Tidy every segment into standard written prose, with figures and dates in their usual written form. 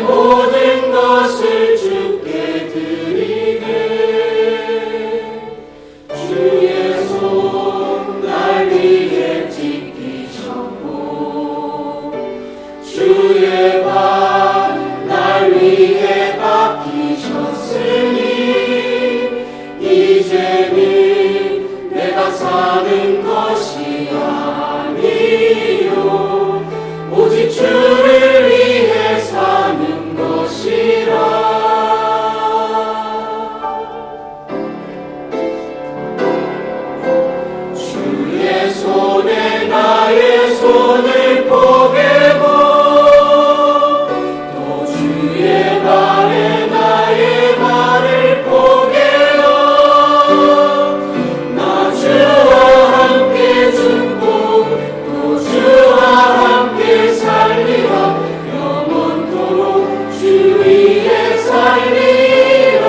모든 것을 주께 드리네. 주의 손 날 위해 지키셨고 주의 발 날 위해 박히셨으니 이제는 내가 사는 것이 아니요 오직 주를 위해 사는 것이라. 주의 손에 나의 손을 포개고 또 주의 발에 나의 발을 포개어 나 주와 함께 죽고 또 주와 함께 살리라. 영원토록 주 위에 살리라.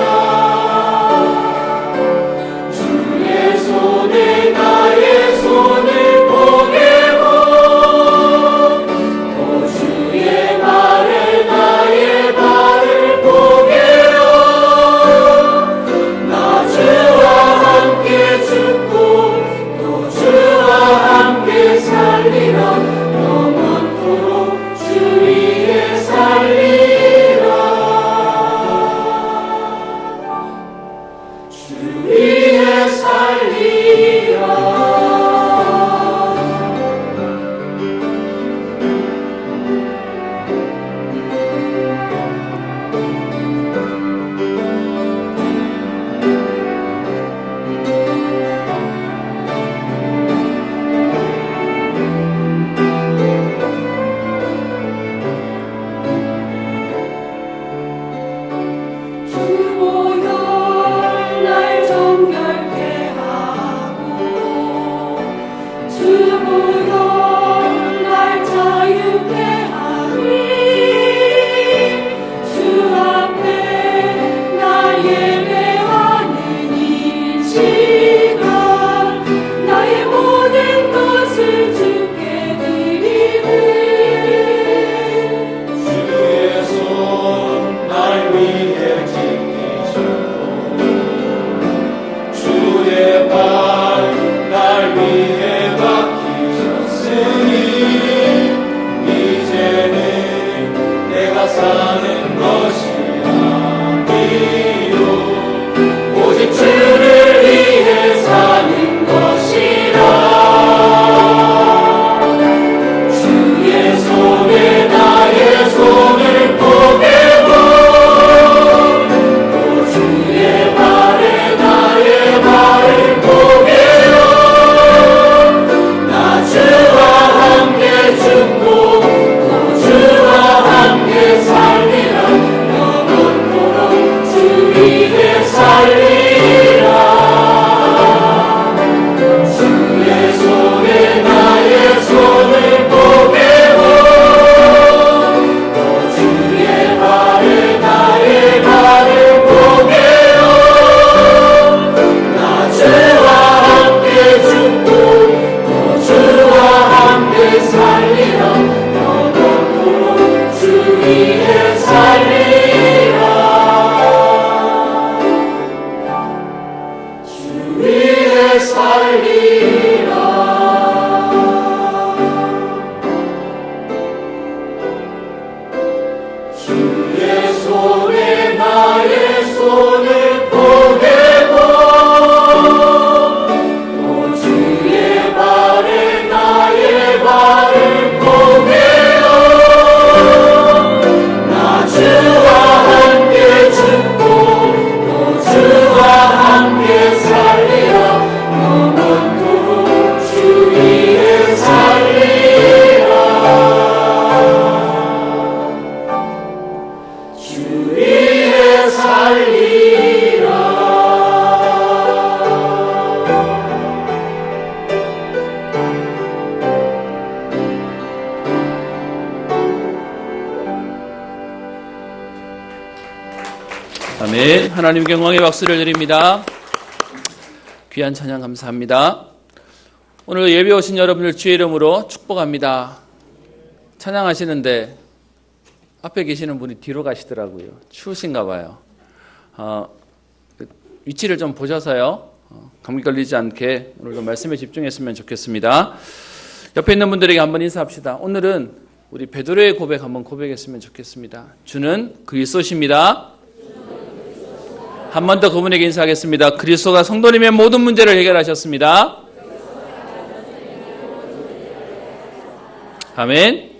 주의 손에 나의 손을 포개고 또 주의 발에 나의 발을 포개어 나 주와 함께 죽고 또 주와 함께 살리라. 영원토록 주 위에 살리라. 주 위에 살리라. 주보혈 날 정결케 하고 주보혈 날 자유케 하니 주 앞에 나 예배하는 이 시간 나의 모든 것을 주께 드리네. 주의 손 날 위해 주의 발 날 위해 박히셨으니 이제는 내가 사는 것이 아니요 오직 주를 위해 사는 것이라. 주의 손에 나의 손을 포개고 또 주의 발에 나의 발을 포개어 나 주와 함께 죽고 또 주와 함께 살리라. 영원토록 주 위에 살리라. 주의 손에 나의 손을 포개고 또 주의 발에 나의 발을 포개어 나 주와 함께 죽고 또 주와 함께 살리라. 영원토록 주 위에 살리라. 주 위에 살리라. 주의 손에 나의 손을 포개고 또 주의 발에 나의 발을 포개어 나 주와 함께 죽고 또 주와 함께 살리라. 영원토록 주 위에 살리라. 주 위에 살리라. 아멘. 하나님께 영광의 박수를 드립니다. 귀한 찬양 감사합니다. 오늘 예배 오신 여러분을 주의 이름으로 축복합니다. 찬양하시는데 앞에 계시는 분이 뒤로 가시더라고요. 추우신가 봐요. 위치를 좀 보셔서요. 감기 걸리지 않게 오늘도 말씀에 집중했으면 좋겠습니다. 옆에 있는 분들에게 한번 인사합시다. 오늘은 우리 베드로의 고백 한번 고백했으면 좋겠습니다. 주는 그리스도십니다. 한 번 더 그분에게 인사하겠습니다. 그리스도가 성도님의 모든 문제를 해결하셨습니다. 아멘.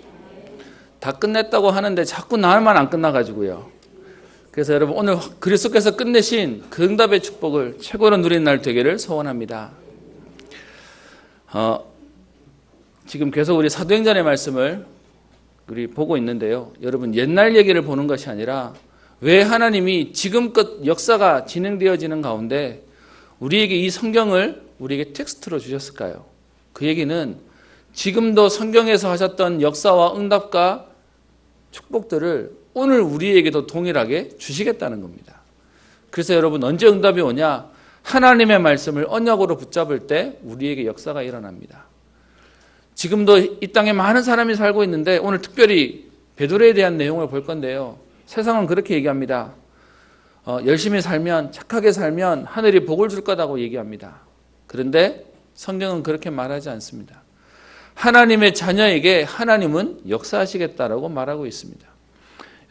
다 끝냈다고 하는데 자꾸 나만 안 끝나가지고요. 그래서 여러분 오늘 그리스도께서 끝내신 그 응답의 축복을 최고로 누리는 날 되기를 소원합니다. 지금 계속 우리 사도행전의 말씀을 우리 보고 있는데요. 여러분 옛날 얘기를 보는 것이 아니라 왜 하나님이 지금껏 역사가 진행되어지는 가운데 우리에게 이 성경을 우리에게 텍스트로 주셨을까요? 그 얘기는 지금도 성경에서 하셨던 역사와 응답과 축복들을 오늘 우리에게도 동일하게 주시겠다는 겁니다. 그래서 여러분 언제 응답이 오냐? 하나님의 말씀을 언약으로 붙잡을 때 우리에게 역사가 일어납니다. 지금도 이 땅에 많은 사람이 살고 있는데 오늘 특별히 베드로에 대한 내용을 볼 건데요. 세상은 그렇게 얘기합니다. 열심히 살면, 착하게 살면 하늘이 복을 줄 거다고 얘기합니다. 그런데 성경은 그렇게 말하지 않습니다. 하나님의 자녀에게 하나님은 역사하시겠다라고 말하고 있습니다.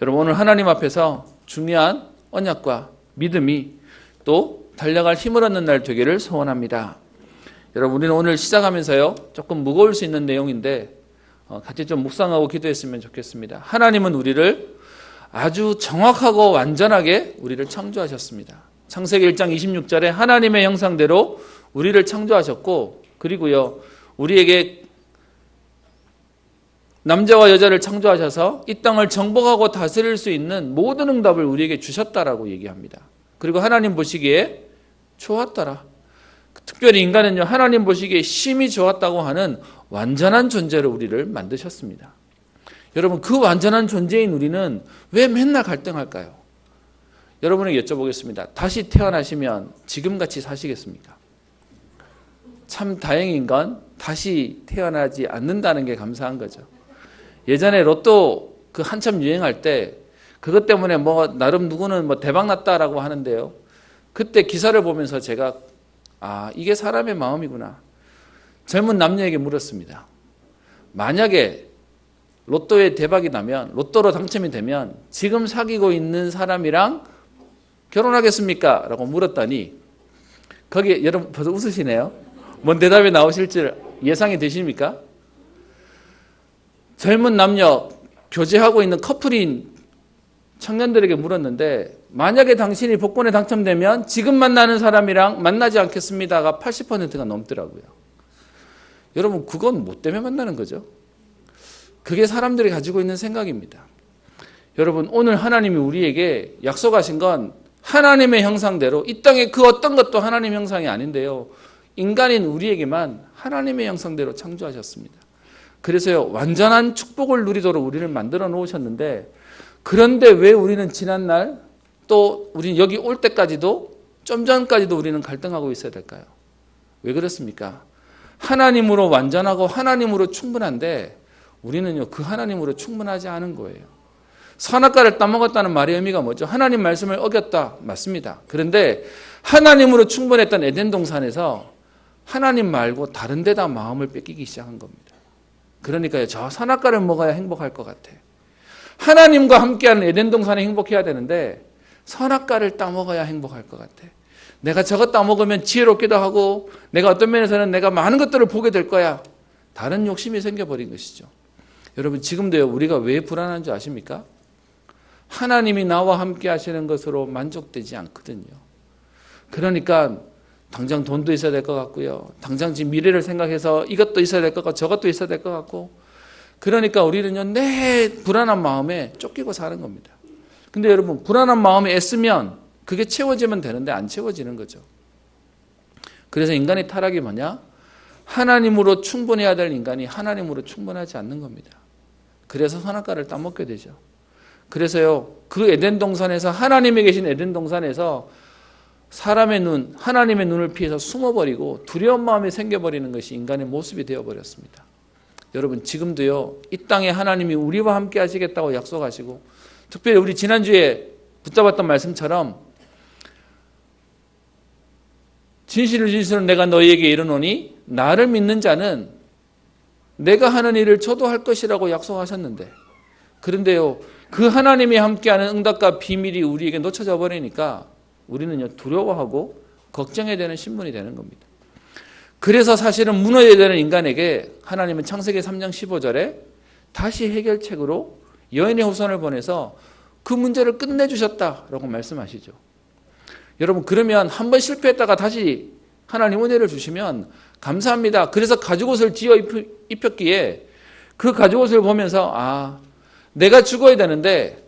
여러분 오늘 하나님 앞에서 중요한 언약과 믿음이 또 달려갈 힘을 얻는 날 되기를 소원합니다. 여러분 우리는 오늘 시작하면서요 조금 무거울 수 있는 내용인데 같이 좀 묵상하고 기도했으면 좋겠습니다. 하나님은 우리를 아주 정확하고 완전하게 우리를 창조하셨습니다. 창세기 1장 26절에 하나님의 형상대로 우리를 창조하셨고, 그리고요 우리에게 남자와 여자를 창조하셔서 이 땅을 정복하고 다스릴 수 있는 모든 응답을 우리에게 주셨다라고 얘기합니다. 그리고 하나님 보시기에 좋았더라. 특별히 인간은요 하나님 보시기에 심히 좋았다고 하는 완전한 존재로 우리를 만드셨습니다. 여러분 그 완전한 존재인 우리는 왜 맨날 갈등할까요? 여러분에게 여쭤보겠습니다. 다시 태어나시면 지금같이 사시겠습니까? 참 다행인 건 다시 태어나지 않는다는 게 감사한 거죠. 예전에 로또 그 한참 유행할 때 그것 때문에 뭐 나름 누구는 뭐 대박 났다라고 하는데요. 그때 기사를 보면서 제가 이게 사람의 마음이구나. 젊은 남녀에게 물었습니다. 만약에 로또에 대박이 나면, 로또로 당첨이 되면 지금 사귀고 있는 사람이랑 결혼하겠습니까? 라고 물었더니 거기에 여러분 벌써 웃으시네요. 뭔 대답이 나오실 줄 예상이 되십니까? 젊은 남녀 교제하고 있는 커플인 청년들에게 물었는데 만약에 당신이 복권에 당첨되면 지금 만나는 사람이랑 만나지 않겠습니다가 80%가 넘더라고요. 여러분 그건 뭐 때문에 만나는 거죠? 그게 사람들이 가지고 있는 생각입니다. 여러분 오늘 하나님이 우리에게 약속하신 건 하나님의 형상대로, 이 땅에 그 어떤 것도 하나님의 형상이 아닌데요, 인간인 우리에게만 하나님의 형상대로 창조하셨습니다. 그래서요 완전한 축복을 누리도록 우리를 만들어 놓으셨는데, 그런데 왜 우리는 지난날 또 우리는 여기 올 때까지도 좀 전까지도 우리는 갈등하고 있어야 될까요? 왜 그렇습니까? 하나님으로 완전하고 하나님으로 충분한데 우리는요 그 하나님으로 충분하지 않은 거예요. 선악과를 따먹었다는 말의 의미가 뭐죠? 하나님 말씀을 어겼다, 맞습니다. 그런데 하나님으로 충분했던 에덴 동산에서 하나님 말고 다른 데다 마음을 뺏기기 시작한 겁니다. 그러니까요 저 선악과를 먹어야 행복할 것 같아. 하나님과 함께하는 에덴 동산에 행복해야 되는데 선악과를 따먹어야 행복할 것 같아. 내가 저것 따먹으면 지혜롭기도 하고 내가 어떤 면에서는 내가 많은 것들을 보게 될 거야. 다른 욕심이 생겨버린 것이죠. 여러분 지금도요 우리가 왜 불안한 줄 아십니까? 하나님이 나와 함께 하시는 것으로 만족되지 않거든요. 그러니까 당장 돈도 있어야 될 것 같고요, 당장 지금 미래를 생각해서 이것도 있어야 될 것 같고 저것도 있어야 될 것 같고, 그러니까 우리는요 내 불안한 마음에 쫓기고 사는 겁니다. 근데 여러분 불안한 마음에 애쓰면 그게 채워지면 되는데 안 채워지는 거죠. 그래서 인간의 타락이 뭐냐? 하나님으로 충분해야 될 인간이 하나님으로 충분하지 않는 겁니다. 그래서 선악과를 따먹게 되죠. 그래서요 그 에덴 동산에서, 하나님이 계신 에덴 동산에서 사람의 눈, 하나님의 눈을 피해서 숨어버리고 두려운 마음이 생겨버리는 것이 인간의 모습이 되어버렸습니다. 여러분 지금도요, 이 땅에 하나님이 우리와 함께 하시겠다고 약속하시고, 특별히 우리 지난주에 붙잡았던 말씀처럼 진실을 내가 너희에게 이르노니 나를 믿는 자는 내가 하는 일을 저도 할 것이라고 약속하셨는데, 그런데요, 그 하나님이 함께하는 응답과 비밀이 우리에게 놓쳐져 버리니까 우리는요, 두려워하고 걱정해야 되는 신분이 되는 겁니다. 그래서 사실은 무너져야 되는 인간에게 하나님은 창세기 3장 15절에 다시 해결책으로 여인의 후손을 보내서 그 문제를 끝내주셨다라고 말씀하시죠. 여러분, 그러면 한번 실패했다가 다시 하나님 은혜를 주시면 감사합니다. 그래서 가죽옷을 지어 입혔기에 그 가죽옷을 보면서 아, 내가 죽어야 되는데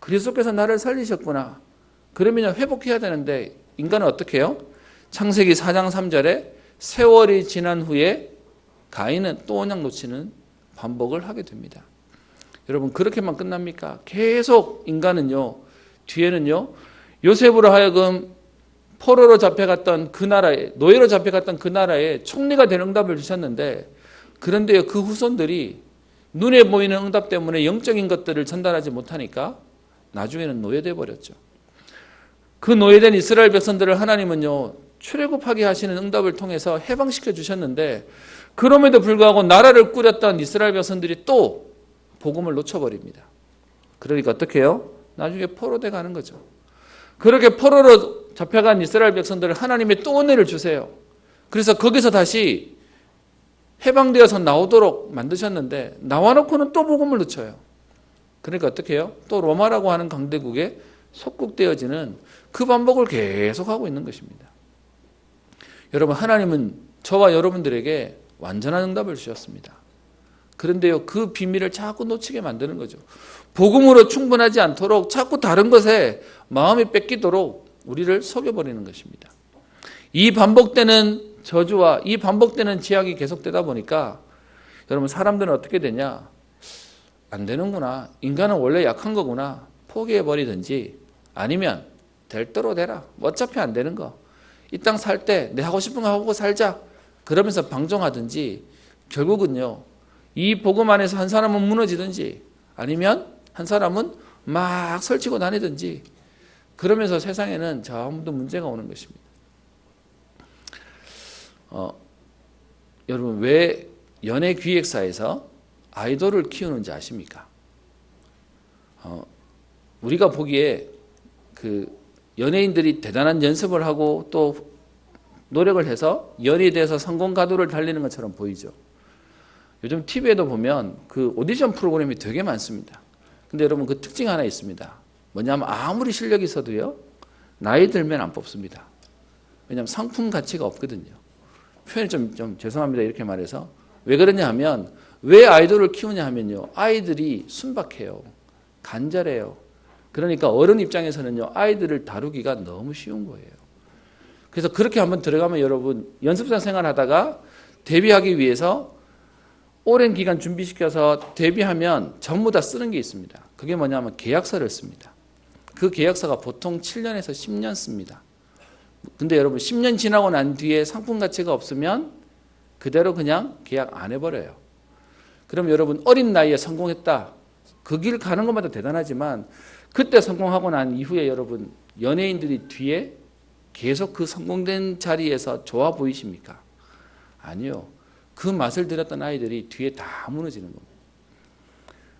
그리스도께서 나를 살리셨구나. 그러면 회복해야 되는데 인간은 어떻게 해요? 창세기 4장 3절에 세월이 지난 후에 가인은 또 언약 놓치는 반복을 하게 됩니다. 여러분, 그렇게만 끝납니까? 계속 인간은요, 뒤에는요, 요셉으로 하여금 포로로 잡혀갔던 그 나라에, 노예로 잡혀갔던 그 나라에 총리가 된 응답을 주셨는데, 그런데 그 후손들이 눈에 보이는 응답 때문에 영적인 것들을 전달하지 못하니까 나중에는 노예돼 버렸죠. 그 노예된 이스라엘 백성들을 하나님은요, 출애굽하게 하시는 응답을 통해서 해방시켜 주셨는데, 그럼에도 불구하고 나라를 꾸렸던 이스라엘 백성들이 또 복음을 놓쳐버립니다. 그러니까 어떻게 해요? 나중에 포로돼 가는 거죠. 그렇게 포로로 잡혀간 이스라엘 백성들을 하나님이 또 은혜를 주세요. 그래서 거기서 다시 해방되어서 나오도록 만드셨는데, 나와놓고는 또 복음을 놓쳐요. 그러니까 어떻게 해요? 또 로마라고 하는 강대국에 속국되어지는 그 반복을 계속하고 있는 것입니다. 여러분, 하나님은 저와 여러분들에게 완전한 응답을 주셨습니다. 그런데요, 그 비밀을 자꾸 놓치게 만드는 거죠. 복음으로 충분하지 않도록 자꾸 다른 것에 마음이 뺏기도록 우리를 속여버리는 것입니다. 이 반복되는 저주와 이 반복되는 제약이 계속되다 보니까 여러분, 사람들은 어떻게 되냐? 안 되는구나. 인간은 원래 약한 거구나. 포기해버리든지, 아니면 될 대로 되라. 어차피 안 되는 거. 이 땅 살 때 내 하고 싶은 거 하고 살자. 그러면서 방종하든지, 결국은요, 이 복음 안에서 한 사람은 무너지든지, 아니면 한 사람은 막 설치고 다니든지, 그러면서 세상에는 전부 문제가 오는 것입니다. 여러분, 왜 연예 기획사에서 아이돌을 키우는지 아십니까? 우리가 보기에 그 연예인들이 대단한 연습을 하고 또 노력을 해서 연예에 대해서 성공 가도를 달리는 것처럼 보이죠. 요즘 TV에도 보면 그 오디션 프로그램이 되게 많습니다. 근데 여러분, 그 특징 하나 있습니다. 뭐냐면 아무리 실력이 있어도요, 나이 들면 안 뽑습니다. 왜냐하면 상품 가치가 없거든요. 표현이 좀 죄송합니다, 이렇게 말해서. 왜 그러냐 하면, 왜 아이돌을 키우냐 하면요, 아이들이 순박해요. 간절해요. 그러니까 어른 입장에서는요, 아이들을 다루기가 너무 쉬운 거예요. 그래서 그렇게 한번 들어가면 여러분, 연습생 생활하다가 데뷔하기 위해서 오랜 기간 준비시켜서 데뷔하면 전부 다 쓰는 게 있습니다. 그게 뭐냐면 계약서를 씁니다. 그 계약서가 보통 7년에서 10년 씁니다. 근데 여러분, 10년 지나고 난 뒤에 상품 가치가 없으면 그대로 그냥 계약 안 해버려요. 그럼 여러분, 어린 나이에 성공했다. 그 길 가는 것마다 대단하지만 그때 성공하고 난 이후에 여러분, 연예인들이 뒤에 계속 그 성공된 자리에서 좋아 보이십니까? 아니요. 그 맛을 들였던 아이들이 뒤에 다 무너지는 겁니다.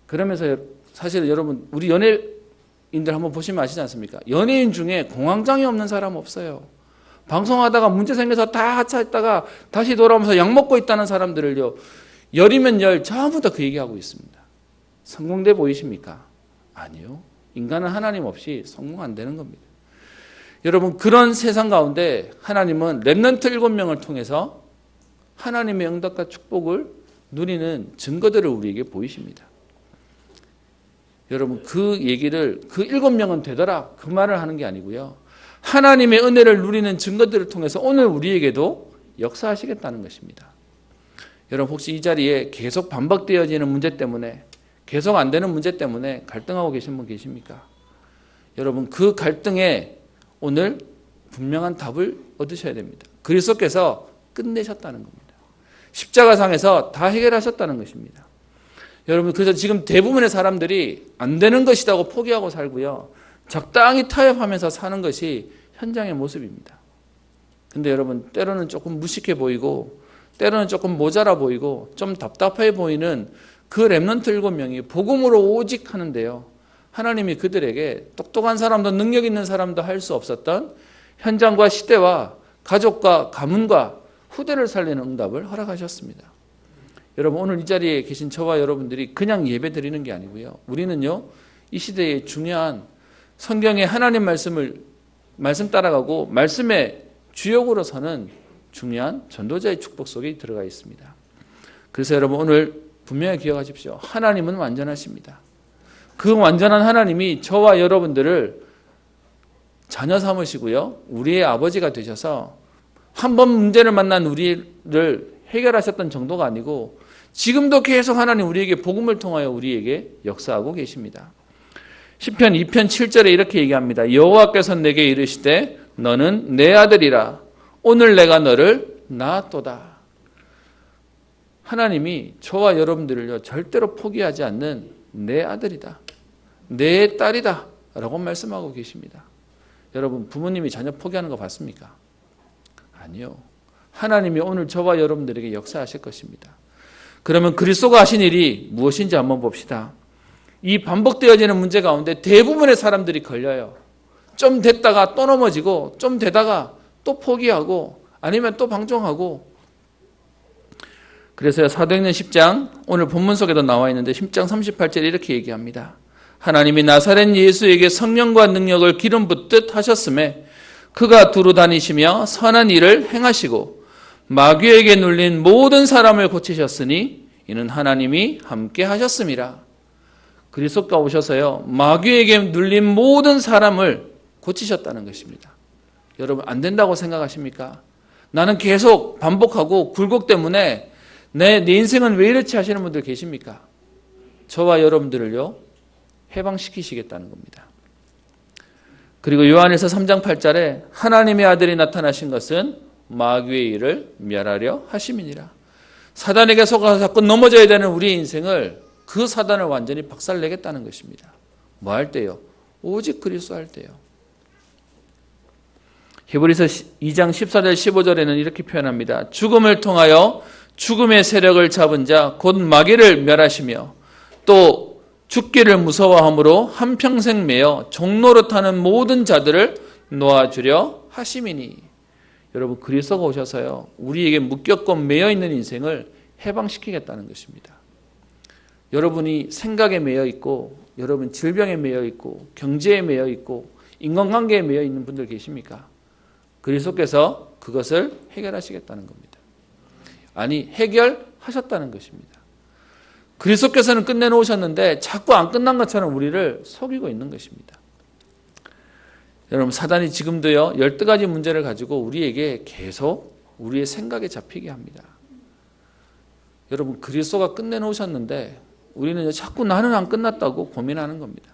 그러면서 사실 여러분, 우리 연예인들 한번 보시면 아시지 않습니까? 연예인 중에 공황장애 없는 사람 없어요. 방송하다가 문제 생겨서 다 하차했다가 다시 돌아오면서 약 먹고 있다는 사람들을요, 열이면 열 전부 다 그 얘기하고 있습니다. 성공돼 보이십니까? 아니요. 인간은 하나님 없이 성공 안 되는 겁니다. 여러분, 그런 세상 가운데 하나님은 렘넌트 7명을 통해서 하나님의 응답과 축복을 누리는 증거들을 우리에게 보이십니다. 여러분, 그 얘기를, 그 7명은 되더라, 그 말을 하는 게 아니고요, 하나님의 은혜를 누리는 증거들을 통해서 오늘 우리에게도 역사하시겠다는 것입니다. 여러분, 혹시 이 자리에 계속 반복되어지는 문제 때문에, 계속 안 되는 문제 때문에 갈등하고 계신 분 계십니까? 여러분, 그 갈등에 오늘 분명한 답을 얻으셔야 됩니다. 그리스도께서 끝내셨다는 겁니다. 십자가상에서 다 해결하셨다는 것입니다. 여러분, 그래서 지금 대부분의 사람들이 안 되는 것이라고 포기하고 살고요. 적당히 타협하면서 사는 것이 현장의 모습입니다. 근데 여러분, 때로는 조금 무식해 보이고 때로는 조금 모자라 보이고 좀 답답해 보이는 그 렘넌트 7명이 복음으로 오직 하는데요. 하나님이 그들에게 똑똑한 사람도 능력 있는 사람도 할 수 없었던 현장과 시대와 가족과 가문과 후대를 살리는 응답을 허락하셨습니다. 여러분, 오늘 이 자리에 계신 저와 여러분들이 그냥 예배 드리는 게 아니고요. 우리는요, 이 시대의 중요한 성경의 하나님 말씀 따라가고 말씀의 주역으로 서는 중요한 전도자의 축복 속에 들어가 있습니다. 그래서 여러분, 오늘 분명히 기억하십시오. 하나님은 완전하십니다. 그 완전한 하나님이 저와 여러분들을 자녀 삼으시고요. 우리의 아버지가 되셔서 한 번 문제를 만난 우리를 해결하셨던 정도가 아니고 지금도 계속 하나님 우리에게 복음을 통하여 우리에게 역사하고 계십니다. 시편 2편 7절에 이렇게 얘기합니다. 여호와께서 내게 이르시되 너는 내 아들이라 오늘 내가 너를 낳았도다. 하나님이 저와 여러분들을요 절대로 포기하지 않는 내 아들이다, 내 딸이다 라고 말씀하고 계십니다. 여러분, 부모님이 자녀 포기하는 거 봤습니까? 아니요. 하나님이 오늘 저와 여러분들에게 역사하실 것입니다. 그러면 그리스도가 하신 일이 무엇인지 한번 봅시다. 이 반복되어지는 문제 가운데 대부분의 사람들이 걸려요. 좀 됐다가 또 넘어지고 좀 되다가 또 포기하고 아니면 또 방종하고. 그래서 사도행전 10장 오늘 본문 속에도 나와 있는데 10장 38절에 이렇게 얘기합니다. 하나님이 나사렛 예수에게 성령과 능력을 기름 붓듯 하셨음에 그가 두루 다니시며 선한 일을 행하시고 마귀에게 눌린 모든 사람을 고치셨으니 이는 하나님이 함께 하셨음이라. 그리스도가 오셔서요 마귀에게 눌린 모든 사람을 고치셨다는 것입니다. 여러분, 안 된다고 생각하십니까? 나는 계속 반복하고 굴곡 때문에 내 인생은 왜 이렇지 하시는 분들 계십니까? 저와 여러분들을요 해방시키시겠다는 겁니다. 그리고 요한일서 3장 8절에 하나님의 아들이 나타나신 것은 마귀의 일을 멸하려 하심이니라. 사단에게 속아서 자꾸 넘어져야 되는 우리의 인생을, 그 사단을 완전히 박살내겠다는 것입니다. 뭐 할 때요? 오직 그리스도 할 때요. 히브리서 2장 14절 15절에는 이렇게 표현합니다. 죽음을 통하여 죽음의 세력을 잡은 자 곧 마귀를 멸하시며 또 죽기를 무서워함으로 한평생 매여 종노릇하는 모든 자들을 놓아주려 하심이니. 여러분, 그리스도가 오셔서요 우리에게 묶였고 매여 있는 인생을 해방시키겠다는 것입니다. 여러분이 생각에 매여 있고 여러분 질병에 매여 있고 경제에 매여 있고 인간관계에 매여 있는 분들 계십니까? 그리스도께서 그것을 해결하시겠다는 겁니다. 아니, 해결하셨다는 것입니다. 그리스도께서는 끝내놓으셨는데 자꾸 안 끝난 것처럼 우리를 속이고 있는 것입니다. 여러분, 사단이 지금도요 12가지 문제를 가지고 우리에게 계속 우리의 생각에 잡히게 합니다. 여러분, 그리스도가 끝내놓으셨는데 우리는 자꾸 나는 안 끝났다고 고민하는 겁니다.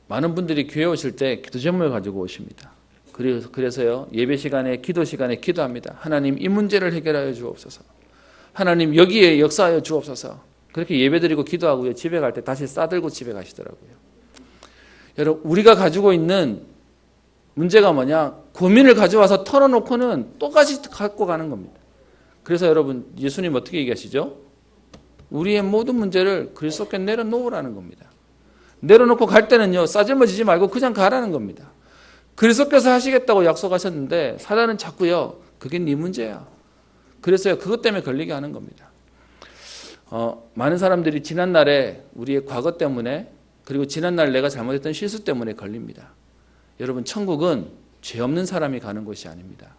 많은 분들이 교회 오실 때 기도 제목을 가지고 오십니다. 그래서요 예배 시간에 기도 시간에 기도합니다. 하나님, 이 문제를 해결하여 주옵소서. 하나님, 여기에 역사하여 주옵소서. 그렇게 예배드리고 기도하고요 집에 갈 때 다시 싸들고 집에 가시더라고요. 여러분, 우리가 가지고 있는 문제가 뭐냐? 고민을 가져와서 털어놓고는 똑같이 갖고 가는 겁니다. 그래서 여러분, 예수님 어떻게 얘기하시죠? 우리의 모든 문제를 그리스도께 내려놓으라는 겁니다. 내려놓고 갈 때는요 싸질머지지 말고 그냥 가라는 겁니다. 그리스도께서 하시겠다고 약속하셨는데 사단은 자꾸요 그게 네 문제야. 그래서요 그것 때문에 걸리게 하는 겁니다. 많은 사람들이 지난날에 우리의 과거 때문에 그리고 지난날 내가 잘못했던 실수 때문에 걸립니다. 여러분, 천국은 죄 없는 사람이 가는 곳이 아닙니다.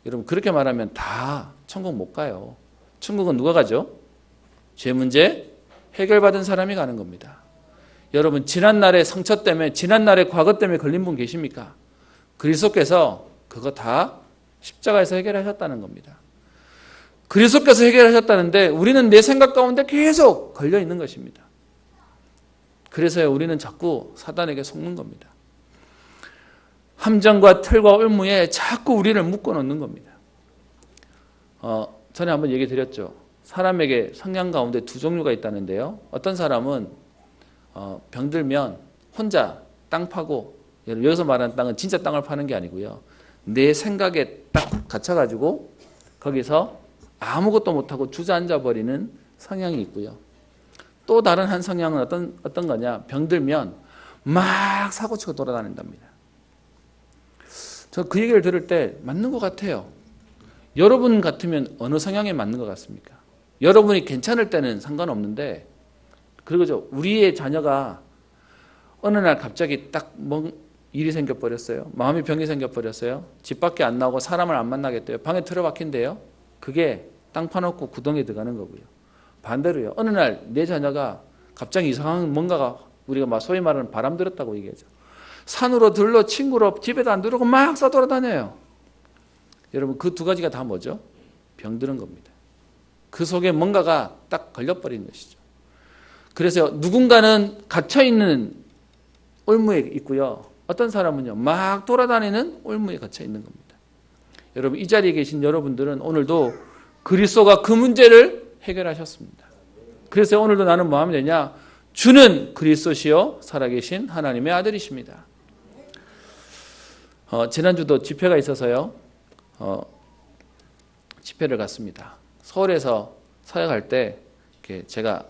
여러분, 그렇게 말하면 다 천국 못 가요. 천국은 누가 가죠? 죄 문제 해결받은 사람이 가는 겁니다. 여러분, 지난날의 상처 때문에 지난날의 과거 때문에 걸린 분 계십니까? 그리스도께서 그거 다 십자가에서 해결하셨다는 겁니다. 그리스도께서 해결하셨다는데 우리는 내 생각 가운데 계속 걸려 있는 것입니다. 그래서요 우리는 자꾸 사단에게 속는 겁니다. 함정과 틀과 올무에 자꾸 우리를 묶어 놓는 겁니다. 전에 한번 얘기 드렸죠. 사람에게 성향 가운데 두 종류가 있다는데요. 어떤 사람은 병들면 혼자 땅 파고, 여기서 말하는 땅은 진짜 땅을 파는 게 아니고요. 내 생각에 딱 갇혀가지고 거기서 아무것도 못하고 주저앉아 버리는 성향이 있고요. 또 다른 한 성향은 어떤 거냐? 병들면 막 사고치고 돌아다닌답니다. 저 그 얘기를 들을 때 맞는 것 같아요. 여러분 같으면 어느 성향에 맞는 것 같습니까? 여러분이 괜찮을 때는 상관없는데, 그리고 우리의 자녀가 어느 날 갑자기 딱 일이 생겨버렸어요. 마음의 병이 생겨버렸어요. 집 밖에 안 나오고 사람을 안 만나겠대요. 방에 틀어박힌대요. 그게 땅 파놓고 구덩이에 들어가는 거고요. 반대로요. 어느 날 내 자녀가 갑자기 이상한 뭔가가, 우리가 막 소위 말하는 바람 들었다고 얘기하죠. 산으로 들러 친구로 집에도 안 들어오고 막 싸돌아다녀요. 여러분, 그 두 가지가 다 뭐죠? 병드는 겁니다. 그 속에 뭔가가 딱 걸려버린 것이죠. 그래서 누군가는 갇혀있는 올무에 있고요. 어떤 사람은요, 막 돌아다니는 올무에 갇혀 있는 겁니다. 여러분, 이 자리에 계신 여러분들은 오늘도 그리스도가 그 문제를 해결하셨습니다. 그래서 오늘도 나는 뭐 하면 되냐? 주는 그리스도시요 살아계신 하나님의 아들이십니다. 지난주도 집회가 있어서요. 집회를 갔습니다. 서울에서 사역할 때 제가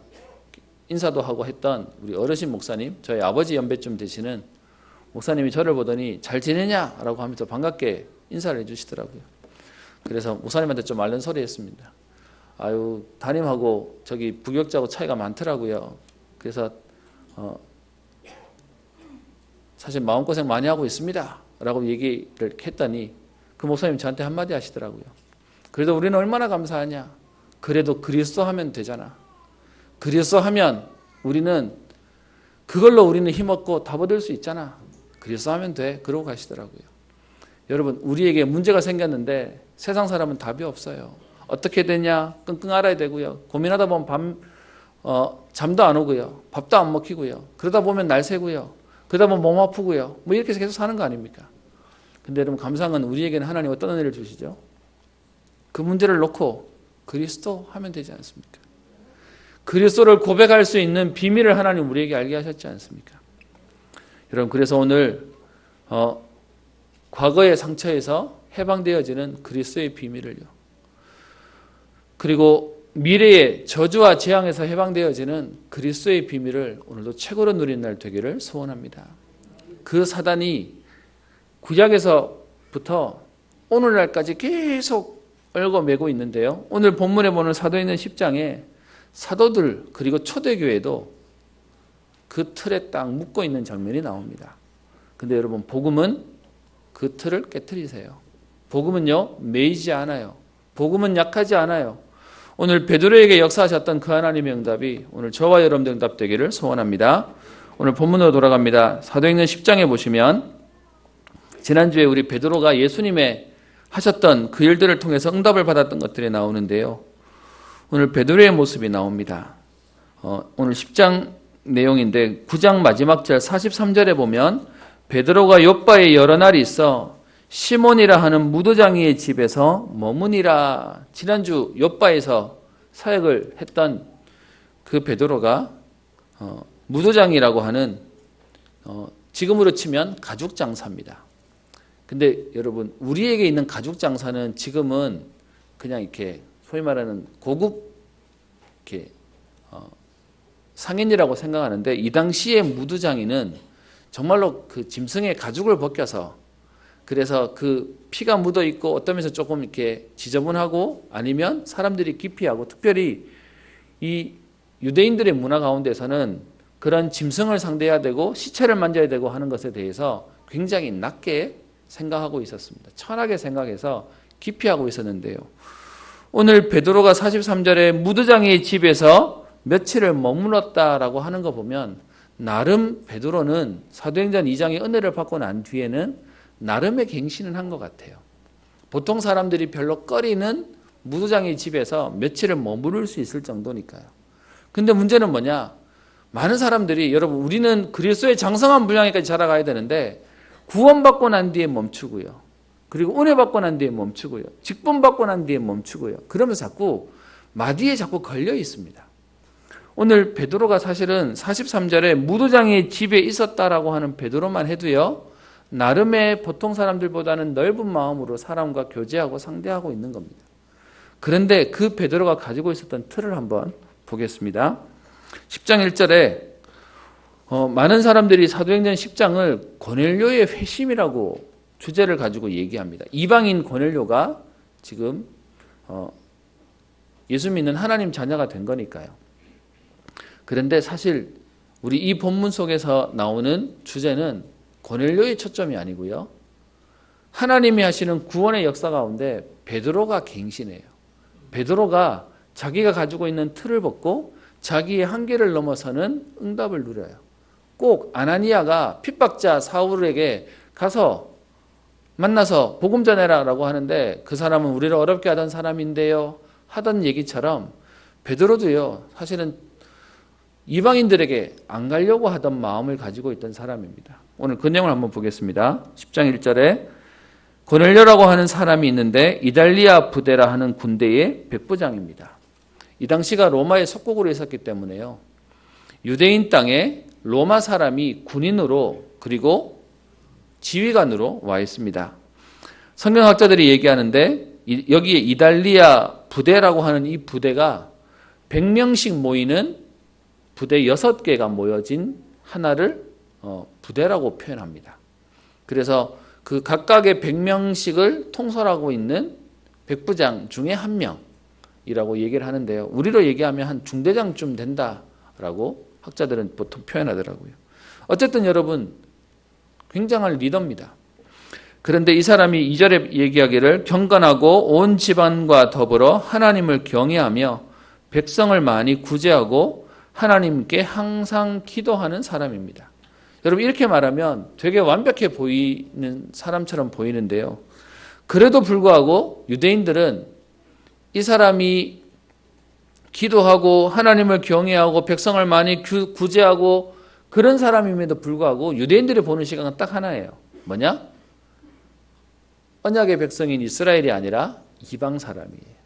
인사도 하고 했던 우리 어르신 목사님, 저희 아버지 연배쯤 되시는 목사님이 저를 보더니 잘 지내냐라고 하면서 반갑게 인사를 해주시더라고요. 그래서 목사님한테 좀 앓는 소리 했습니다. 아유, 담임하고 저기 부교육자하고 차이가 많더라고요. 그래서 사실 마음고생 많이 하고 있습니다 라고 얘기를 했더니 그 목사님 저한테 한마디 하시더라고요. 그래도 우리는 얼마나 감사하냐. 그래도 그리스도 하면 되잖아. 그리스도 하면 그걸로 우리는 힘없고 답 얻을 수 있잖아. 그리스도 하면 돼. 그러고 가시더라고요. 여러분, 우리에게 문제가 생겼는데 세상 사람은 답이 없어요. 어떻게 되냐 끙끙 앓아야 되고요. 고민하다 보면 잠도 안 오고요. 밥도 안 먹히고요. 그러다 보면 날 새고요. 그러다 보면 몸 아프고요. 뭐 이렇게 해서 계속 사는 거 아닙니까? 근데 여러분, 감사한 건 우리에게는 하나님 어떤 은혜를 주시죠? 그 문제를 놓고 그리스도 하면 되지 않습니까? 그리스도를 고백할 수 있는 비밀을 하나님 우리에게 알게 하셨지 않습니까? 여러분, 그래서 오늘 과거의 상처에서 해방되어지는 그리스도의 비밀을요. 그리고 미래의 저주와 재앙에서 해방되어지는 그리스도의 비밀을 오늘도 최고로 누리는 날 되기를 소원합니다. 그 사단이 구약에서부터 오늘날까지 계속 얽어매고 있는데요. 오늘 본문에 보는 사도행전 10장에 사도들 그리고 초대교회도 그 틀에 딱 묶고 있는 장면이 나옵니다. 근데 여러분, 복음은 그 틀을 깨트리세요. 복음은요, 매이지 않아요. 복음은 약하지 않아요. 오늘 베드로에게 역사하셨던 그 하나님의 응답이 오늘 저와 여러분들 응답되기를 소원합니다. 오늘 본문으로 돌아갑니다. 사도행전 10장에 보시면 지난주에 우리 베드로가 예수님의 하셨던 그 일들을 통해서 응답을 받았던 것들이 나오는데요. 오늘 베드로의 모습이 나옵니다. 오늘 10장 내용인데 9장 마지막 절 43절에 보면 베드로가 요빠에 여러 날이 있어 시몬이라 하는 무도장이의 집에서 머무니라. 지난주 요빠에서 사역을 했던 그 베드로가 무도장이라고 하는 지금으로 치면 가죽 장사입니다. 근데 여러분, 우리에게 있는 가죽 장사는 지금은 그냥 이렇게 소위 말하는 고급 이렇게 상인이라고 생각하는데, 이 당시의 무두장이는 정말로 그 짐승의 가죽을 벗겨서, 그래서 그 피가 묻어 있고 어떤 면에서 조금 이렇게 지저분하고 아니면 사람들이 기피하고, 특별히 이 유대인들의 문화 가운데서는 그런 짐승을 상대해야 되고 시체를 만져야 되고 하는 것에 대해서 굉장히 낮게 생각하고 있었습니다. 천하게 생각해서 기피하고 있었는데요. 오늘 베드로가 43절에 무두장의 집에서 며칠을 머물렀다라고 하는 거 보면 나름 베드로는 사도행전 2장의 은혜를 받고 난 뒤에는 나름의 갱신을 한 것 같아요. 보통 사람들이 별로 꺼리는 무두장의 집에서 며칠을 머무를 수 있을 정도니까요. 근데 문제는 뭐냐? 많은 사람들이, 여러분, 우리는 그리스도의 장성한 분량에까지 자라가야 되는데 구원받고 난 뒤에 멈추고요. 그리고 은혜 받고 난 뒤에 멈추고요. 직분 받고 난 뒤에 멈추고요. 그러면서 자꾸 마디에 자꾸 걸려 있습니다. 오늘 베드로가 사실은 43절에 무도장의 집에 있었다라고 하는 베드로만 해도요, 나름의 보통 사람들보다는 넓은 마음으로 사람과 교제하고 상대하고 있는 겁니다. 그런데 그 베드로가 가지고 있었던 틀을 한번 보겠습니다. 10장 1절에 많은 사람들이 사도행전 10장을 고넬료의 회심이라고 주제를 가지고 얘기합니다. 이방인 고넬료가 지금 예수 믿는 하나님 자녀가 된 거니까요. 그런데 사실 우리 이 본문 속에서 나오는 주제는 고넬료의 초점이 아니고요. 하나님이 하시는 구원의 역사 가운데 베드로가 갱신해요. 베드로가 자기가 가지고 있는 틀을 벗고 자기의 한계를 넘어서는 응답을 누려요. 꼭 아나니아가 핍박자 사울에게 가서 만나서 복음 전해라라고 하는데 그 사람은 우리를 어렵게 하던 사람인데요 하던 얘기처럼 베드로도요 사실은 이방인들에게 안 가려고 하던 마음을 가지고 있던 사람입니다. 오늘 그 내용을 한번 보겠습니다. 10장 1절에 고넬료라고 하는 사람이 있는데 이달리아 부대라 하는 군대의 백부장입니다. 이 당시가 로마의 속국으로 있었기 때문에요. 유대인 땅에 로마 사람이 군인으로 그리고 지휘관으로 와 있습니다. 성경학자들이 얘기하는데 여기에 이달리아 부대라고 하는 이 부대가 100명씩 모이는 부대 6개가 모여진 하나를 부대라고 표현합니다. 그래서 그 각각의 100명씩을 통솔하고 있는 백부장 중에 한 명이라고 얘기를 하는데요. 우리로 얘기하면 한 중대장쯤 된다라고 학자들은 보통 표현하더라고요. 어쨌든 여러분 굉장한 리더입니다. 그런데 이 사람이 2절에 얘기하기를 경건하고 온 집안과 더불어 하나님을 경외하며 백성을 많이 구제하고 하나님께 항상 기도하는 사람입니다. 여러분 이렇게 말하면 되게 완벽해 보이는 사람처럼 보이는데요. 그래도 불구하고 유대인들은 이 사람이 기도하고 하나님을 경외하고 백성을 많이 구제하고 그런 사람임에도 불구하고 유대인들이 보는 시각은 딱 하나예요. 뭐냐? 언약의 백성인 이스라엘이 아니라 이방 사람이에요.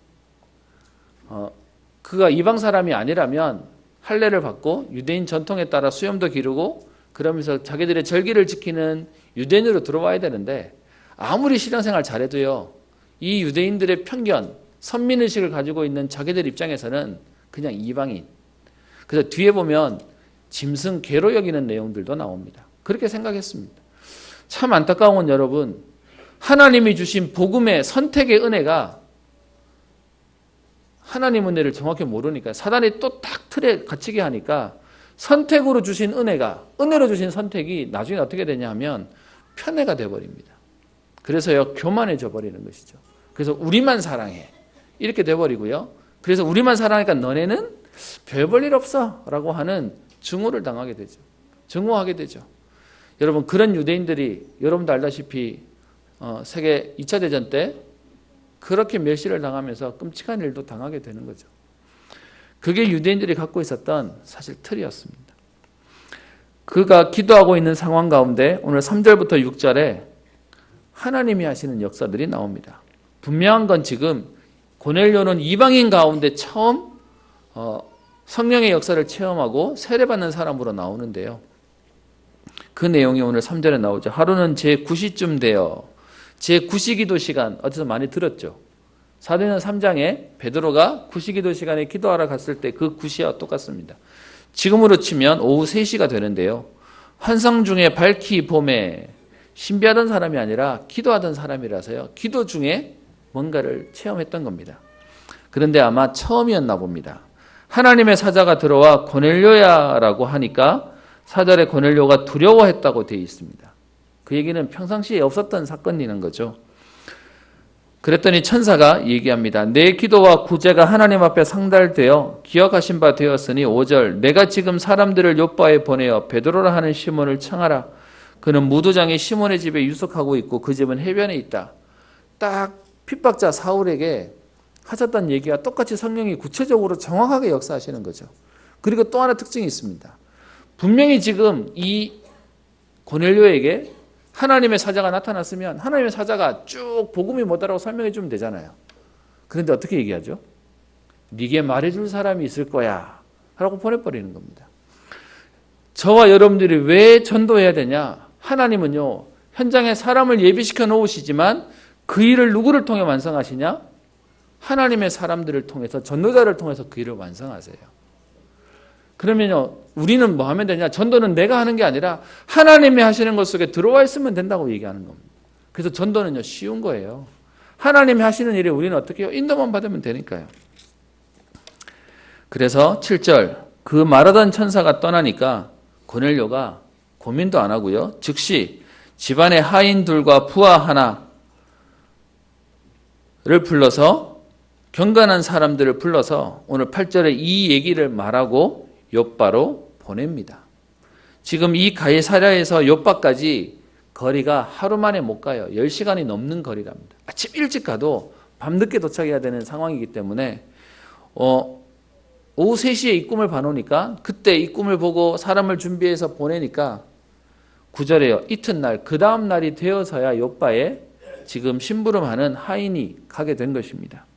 그가 이방 사람이 아니라면 할례를 받고 유대인 전통에 따라 수염도 기르고 그러면서 자기들의 절기를 지키는 유대인으로 들어와야 되는데 아무리 신앙생활 잘해도요. 이 유대인들의 편견, 선민의식을 가지고 있는 자기들 입장에서는 그냥 이방인. 그래서 뒤에 보면 짐승 개로 여기는 내용들도 나옵니다. 그렇게 생각했습니다. 참 안타까운 건 여러분 하나님이 주신 복음의 선택의 은혜가 하나님 은혜를 정확히 모르니까 사단이 또 딱 틀에 갇히게 하니까 선택으로 주신 은혜가 은혜로 주신 선택이 나중에 어떻게 되냐 하면 편애가 돼버립니다. 그래서요 교만해져 버리는 것이죠. 그래서 우리만 사랑해 이렇게 돼버리고요. 그래서 우리만 사랑하니까 너네는 별 볼 일 없어 라고 하는 증오를 당하게 되죠. 증오하게 되죠. 여러분 그런 유대인들이 여러분도 알다시피 세계 2차 대전 때 그렇게 멸시를 당하면서 끔찍한 일도 당하게 되는 거죠. 그게 유대인들이 갖고 있었던 사실 틀이었습니다. 그가 기도하고 있는 상황 가운데 오늘 3절부터 6절에 하나님이 하시는 역사들이 나옵니다. 분명한 건 지금 고넬료는 이방인 가운데 처음 성령의 역사를 체험하고 세례받는 사람으로 나오는데요. 그 내용이 오늘 3절에 나오죠. 하루는 제9시쯤 되어 제9시기도 시간 어디서 많이 들었죠. 사도행전 3장에 베드로가 9시기도 시간에 기도하러 갔을 때 그 9시와 똑같습니다. 지금으로 치면 오후 3시가 되는데요. 환상 중에 밝히 봄에 신비하던 사람이 아니라 기도하던 사람이라서요. 기도 중에 뭔가를 체험했던 겁니다. 그런데 아마 처음이었나 봅니다. 하나님의 사자가 들어와 고넬료야라고 하니까 4절에 고넬료가 두려워했다고 되어 있습니다. 그 얘기는 평상시에 없었던 사건이라는 거죠. 그랬더니 천사가 얘기합니다. 내 기도와 구제가 하나님 앞에 상달되어 기억하신 바 되었으니 5절 내가 지금 사람들을 요바에 보내어 베드로라 하는 시몬을 청하라. 그는 무도장의 시몬의 집에 유숙하고 있고 그 집은 해변에 있다. 딱 핍박자 사울에게 하셨던 얘기와 똑같이 성령이 구체적으로 정확하게 역사하시는 거죠. 그리고 또 하나 특징이 있습니다. 분명히 지금 이 고넬료에게 하나님의 사자가 나타났으면 하나님의 사자가 쭉 복음이 뭐다라고 설명해 주면 되잖아요. 그런데 어떻게 얘기하죠? 네게 말해줄 사람이 있을 거야 라고 보내버리는 겁니다. 저와 여러분들이 왜 전도해야 되냐? 하나님은요, 현장에 사람을 예비시켜 놓으시지만 그 일을 누구를 통해 완성하시냐? 하나님의 사람들을 통해서, 전도자를 통해서 그 일을 완성하세요. 그러면요, 우리는 뭐 하면 되냐? 전도는 내가 하는 게 아니라 하나님이 하시는 것 속에 들어와 있으면 된다고 얘기하는 겁니다. 그래서 전도는요, 쉬운 거예요. 하나님이 하시는 일에 우리는 어떻게 해요? 인도만 받으면 되니까요. 그래서 7절, 그 말하던 천사가 떠나니까 고넬료가 고민도 안 하고요, 즉시 집안의 하인 둘과 부하 하나를 불러서, 경건한 사람들을 불러서 오늘 8절에 이 얘기를 말하고 욥바로 보냅니다. 지금 이 가이사랴에서 욥바까지 거리가 하루 만에 못 가요. 10시간이 넘는 거리랍니다. 아침 일찍 가도 밤늦게 도착해야 되는 상황이기 때문에 오후 3시에 이 꿈을 봐놓으니까, 그때 이 꿈을 보고 사람을 준비해서 보내니까 9절에요. 이튿날, 그 다음 날이 되어서야 욥바에 지금 심부름하는 하인이 가게 된 것입니다.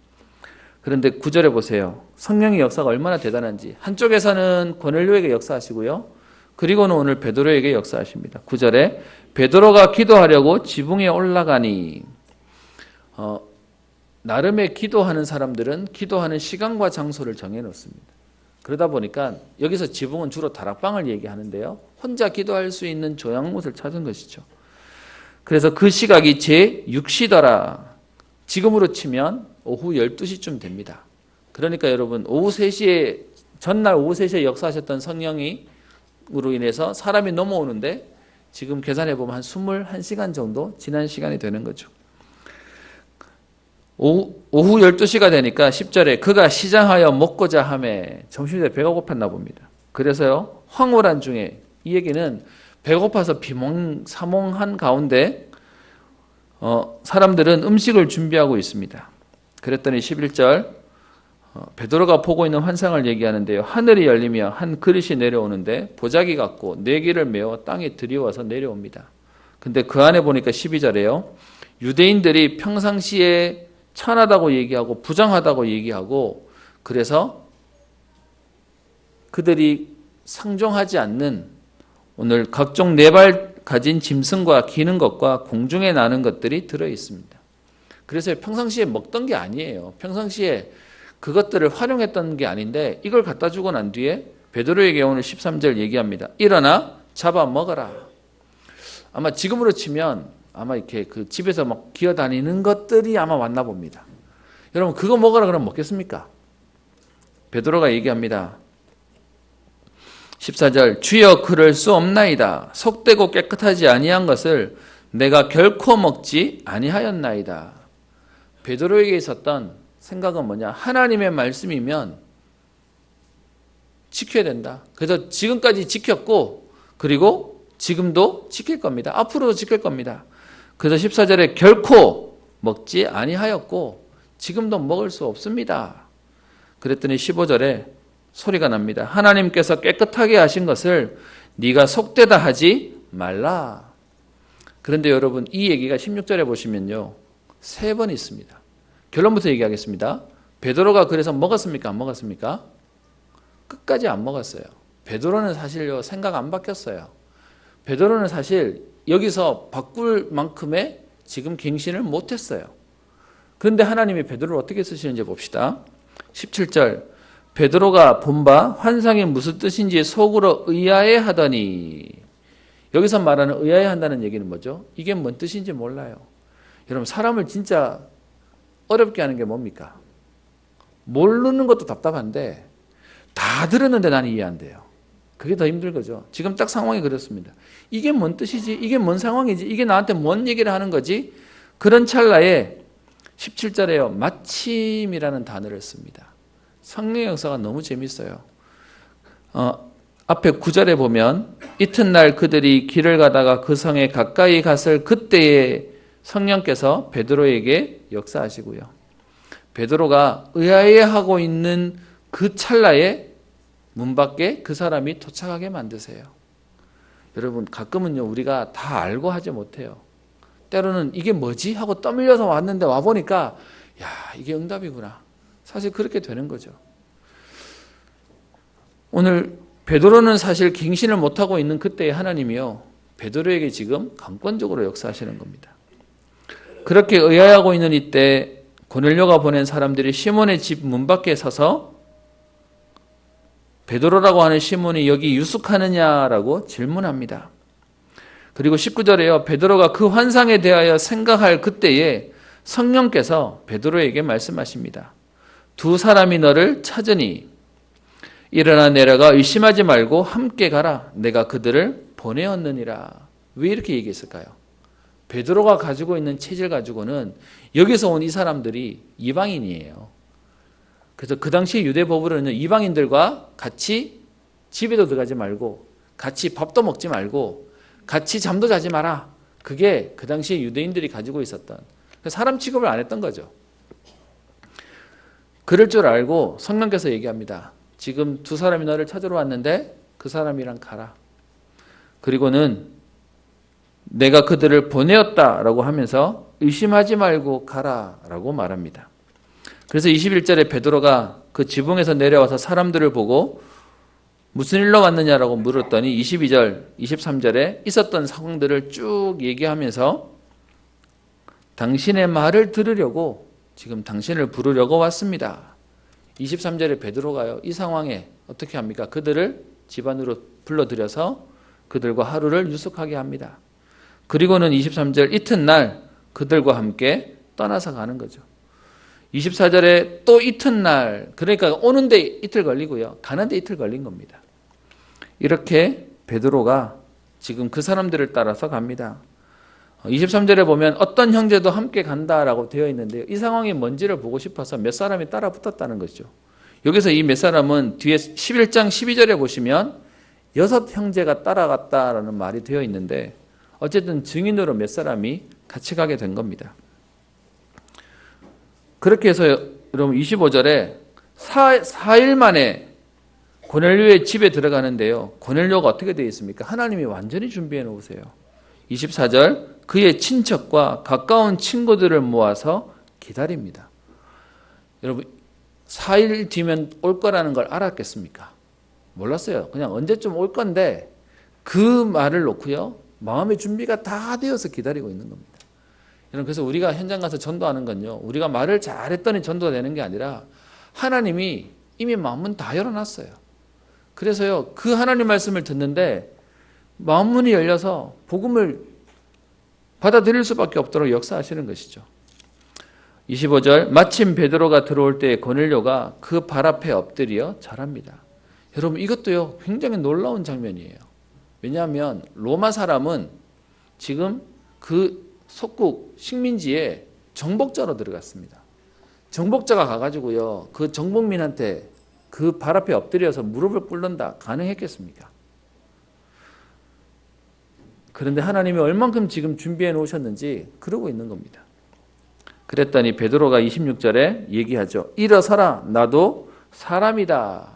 그런데 9절에 보세요. 성령의 역사가 얼마나 대단한지. 한쪽에서는 고넬료에게 역사하시고요, 그리고는 오늘 베드로에게 역사하십니다. 9절에 베드로가 기도하려고 지붕에 올라가니, 나름의 기도하는 사람들은 기도하는 시간과 장소를 정해놓습니다. 그러다 보니까 여기서 지붕은 주로 다락방을 얘기하는데요, 혼자 기도할 수 있는 조향못을 찾은 것이죠. 그래서 그 시각이 제6시더라. 지금으로 치면 오후 12시쯤 됩니다. 그러니까 여러분, 오후 3시에, 전날 오후 3시에 역사하셨던 성령으로 인해서 사람이 넘어오는데 지금 계산해보면 한 21시간 정도 지난 시간이 되는 거죠. 오후 12시가 되니까 10절에 그가 시장하여 먹고자 하매, 점심때 배가 고팠나 봅니다. 그래서요, 황홀한 중에, 이 얘기는 배고파서 비몽사몽한 가운데 사람들은 음식을 준비하고 있습니다. 그랬더니 11절, 베드로가 보고 있는 환상을 얘기하는데요, 하늘이 열리며 한 그릇이 내려오는데 보자기 같고 4개를 메어 땅에 들이워서 내려옵니다. 근데 그 안에 보니까 12절에요, 유대인들이 평상시에 천하다고 얘기하고 부정하다고 얘기하고, 그래서 그들이 상종하지 않는 오늘 각종 4발 가진 짐승과 기는 것과 공중에 나는 것들이 들어 있습니다. 그래서 평상시에 먹던 게 아니에요. 평상시에 그것들을 활용했던 게 아닌데, 이걸 갖다 주고 난 뒤에 베드로에게 오늘 13절 얘기합니다. 일어나 잡아 먹어라. 아마 지금으로 치면 아마 이렇게 그 집에서 막 기어다니는 것들이 아마 왔나 봅니다. 여러분, 그거 먹으라 그러면 먹겠습니까? 베드로가 얘기합니다. 14절, 주여 그럴 수 없나이다. 속되고 깨끗하지 아니한 것을 내가 결코 먹지 아니하였나이다. 베드로에게 있었던 생각은 뭐냐? 하나님의 말씀이면 지켜야 된다. 그래서 지금까지 지켰고, 그리고 지금도 지킬 겁니다. 앞으로도 지킬 겁니다. 그래서 14절에 결코 먹지 아니하였고 지금도 먹을 수 없습니다. 그랬더니 15절에 소리가 납니다. 하나님께서 깨끗하게 하신 것을 네가 속되다 하지 말라. 그런데 여러분, 이 얘기가 16절에 보시면요, 3번 있습니다. 결론부터 얘기하겠습니다. 베드로가 그래서 먹었습니까? 안 먹었습니까? 끝까지 안 먹었어요. 베드로는 사실요, 생각 안 바뀌었어요. 베드로는 사실 여기서 바꿀 만큼의 지금 갱신을 못했어요. 그런데 하나님이 베드로를 어떻게 쓰시는지 봅시다. 17절, 베드로가 본 바 환상이 무슨 뜻인지 속으로 의아해 하더니, 여기서 말하는 의아해 한다는 얘기는 뭐죠? 이게 뭔 뜻인지 몰라요. 여러분, 사람을 진짜 어렵게 하는 게 뭡니까? 모르는 것도 답답한데 다 들었는데 나는 이해 안 돼요. 그게 더 힘든 거죠. 지금 딱 상황이 그렇습니다. 이게 뭔 뜻이지? 이게 뭔 상황이지? 이게 나한테 뭔 얘기를 하는 거지? 그런 찰나에 17절에요, 마침이라는 단어를 씁니다. 성령의 역사가 너무 재밌어요. 앞에 9절에 보면 이튿날 그들이 길을 가다가 그 성에 가까이 갔을 그때에 성령께서 베드로에게 역사하시고요, 베드로가 의아해하고 있는 그 찰나에 문 밖에 그 사람이 도착하게 만드세요. 여러분 가끔은요 우리가 다 알고 하지 못해요. 때로는 이게 뭐지? 하고 떠밀려서 왔는데 와보니까 야 이게 응답이구나. 사실 그렇게 되는 거죠. 오늘 베드로는 사실 갱신을 못하고 있는 그때의 하나님이요 베드로에게 지금 강권적으로 역사하시는 겁니다. 그렇게 의아해하고 있는 이때 고넬료가 보낸 사람들이 시몬의 집 문 밖에 서서 베드로라고 하는 시몬이 여기 유숙하느냐라고 질문합니다. 그리고 19절에요. 베드로가 그 환상에 대하여 생각할 그때에 성령께서 베드로에게 말씀하십니다. 두 사람이 너를 찾으니 일어나 내려가 의심하지 말고 함께 가라. 내가 그들을 보내었느니라. 왜 이렇게 얘기했을까요? 베드로가 가지고 있는 체질 가지고는 여기서 온 이 사람들이 이방인이에요. 그래서 그 당시 유대 법으로는 이방인들과 같이 집에도 들어가지 말고 같이 밥도 먹지 말고 같이 잠도 자지 마라. 그게 그 당시에 유대인들이 가지고 있었던 사람 취급을 안 했던 거죠. 그럴 줄 알고 성령께서 얘기합니다. 지금 두 사람이 너를 찾으러 왔는데 그 사람이랑 가라. 그리고는 내가 그들을 보내었다라고 하면서 의심하지 말고 가라라고 말합니다. 그래서 21절에 베드로가 그 지붕에서 내려와서 사람들을 보고 무슨 일로 왔느냐라고 물었더니 22절, 23절에 있었던 상황들을 쭉 얘기하면서 당신의 말을 들으려고 지금 당신을 부르려고 왔습니다. 23절에 베드로가요. 이 상황에 어떻게 합니까? 그들을 집 안으로 불러들여서 그들과 하루를 유숙하게 합니다. 그리고는 23절 이튿날 그들과 함께 떠나서 가는 거죠. 24절에 또 이튿날 그러니까 오는데 이틀 걸리고요. 가는데 이틀 걸린 겁니다. 이렇게 베드로가 지금 그 사람들을 따라서 갑니다. 23절에 보면 어떤 형제도 함께 간다라고 되어 있는데요. 이 상황이 뭔지를 보고 싶어서 몇 사람이 따라 붙었다는 거죠. 여기서 이 몇 사람은 뒤에 11장 12절에 보시면 6 형제가 따라갔다라는 말이 되어 있는데 어쨌든 증인으로 몇 사람이 같이 가게 된 겁니다. 그렇게 해서 여러분 25절에 4일 만에 고넬료의 집에 들어가는데요. 고넬료가 어떻게 되어 있습니까? 하나님이 완전히 준비해 놓으세요. 24절 그의 친척과 가까운 친구들을 모아서 기다립니다. 여러분 4일 뒤면 올 거라는 걸 알았겠습니까? 몰랐어요. 그냥 언제쯤 올 건데 그 말을 놓고요. 마음의 준비가 다 되어서 기다리고 있는 겁니다. 여러분 그래서 우리가 현장 가서 전도하는 건요. 우리가 말을 잘했더니 전도가 되는 게 아니라 하나님이 이미 마음문 다 열어놨어요. 그래서요. 그 하나님 말씀을 듣는데 마음문이 열려서 복음을 받아들일 수밖에 없도록 역사하시는 것이죠. 25절 마침 베드로가 들어올 때 고넬료가 그 발 앞에 엎드려 절합니다. 여러분 이것도요. 굉장히 놀라운 장면이에요. 왜냐하면 로마 사람은 지금 그 속국 식민지에 정복자로 들어갔습니다. 정복자가 가가지고요. 그 정복민한테 그 발 앞에 엎드려서 무릎을 꿇는다. 가능했겠습니까? 그런데 하나님이 얼만큼 지금 준비해 놓으셨는지 그러고 있는 겁니다. 그랬더니 베드로가 26절에 얘기하죠. 일어서라 나도 사람이다.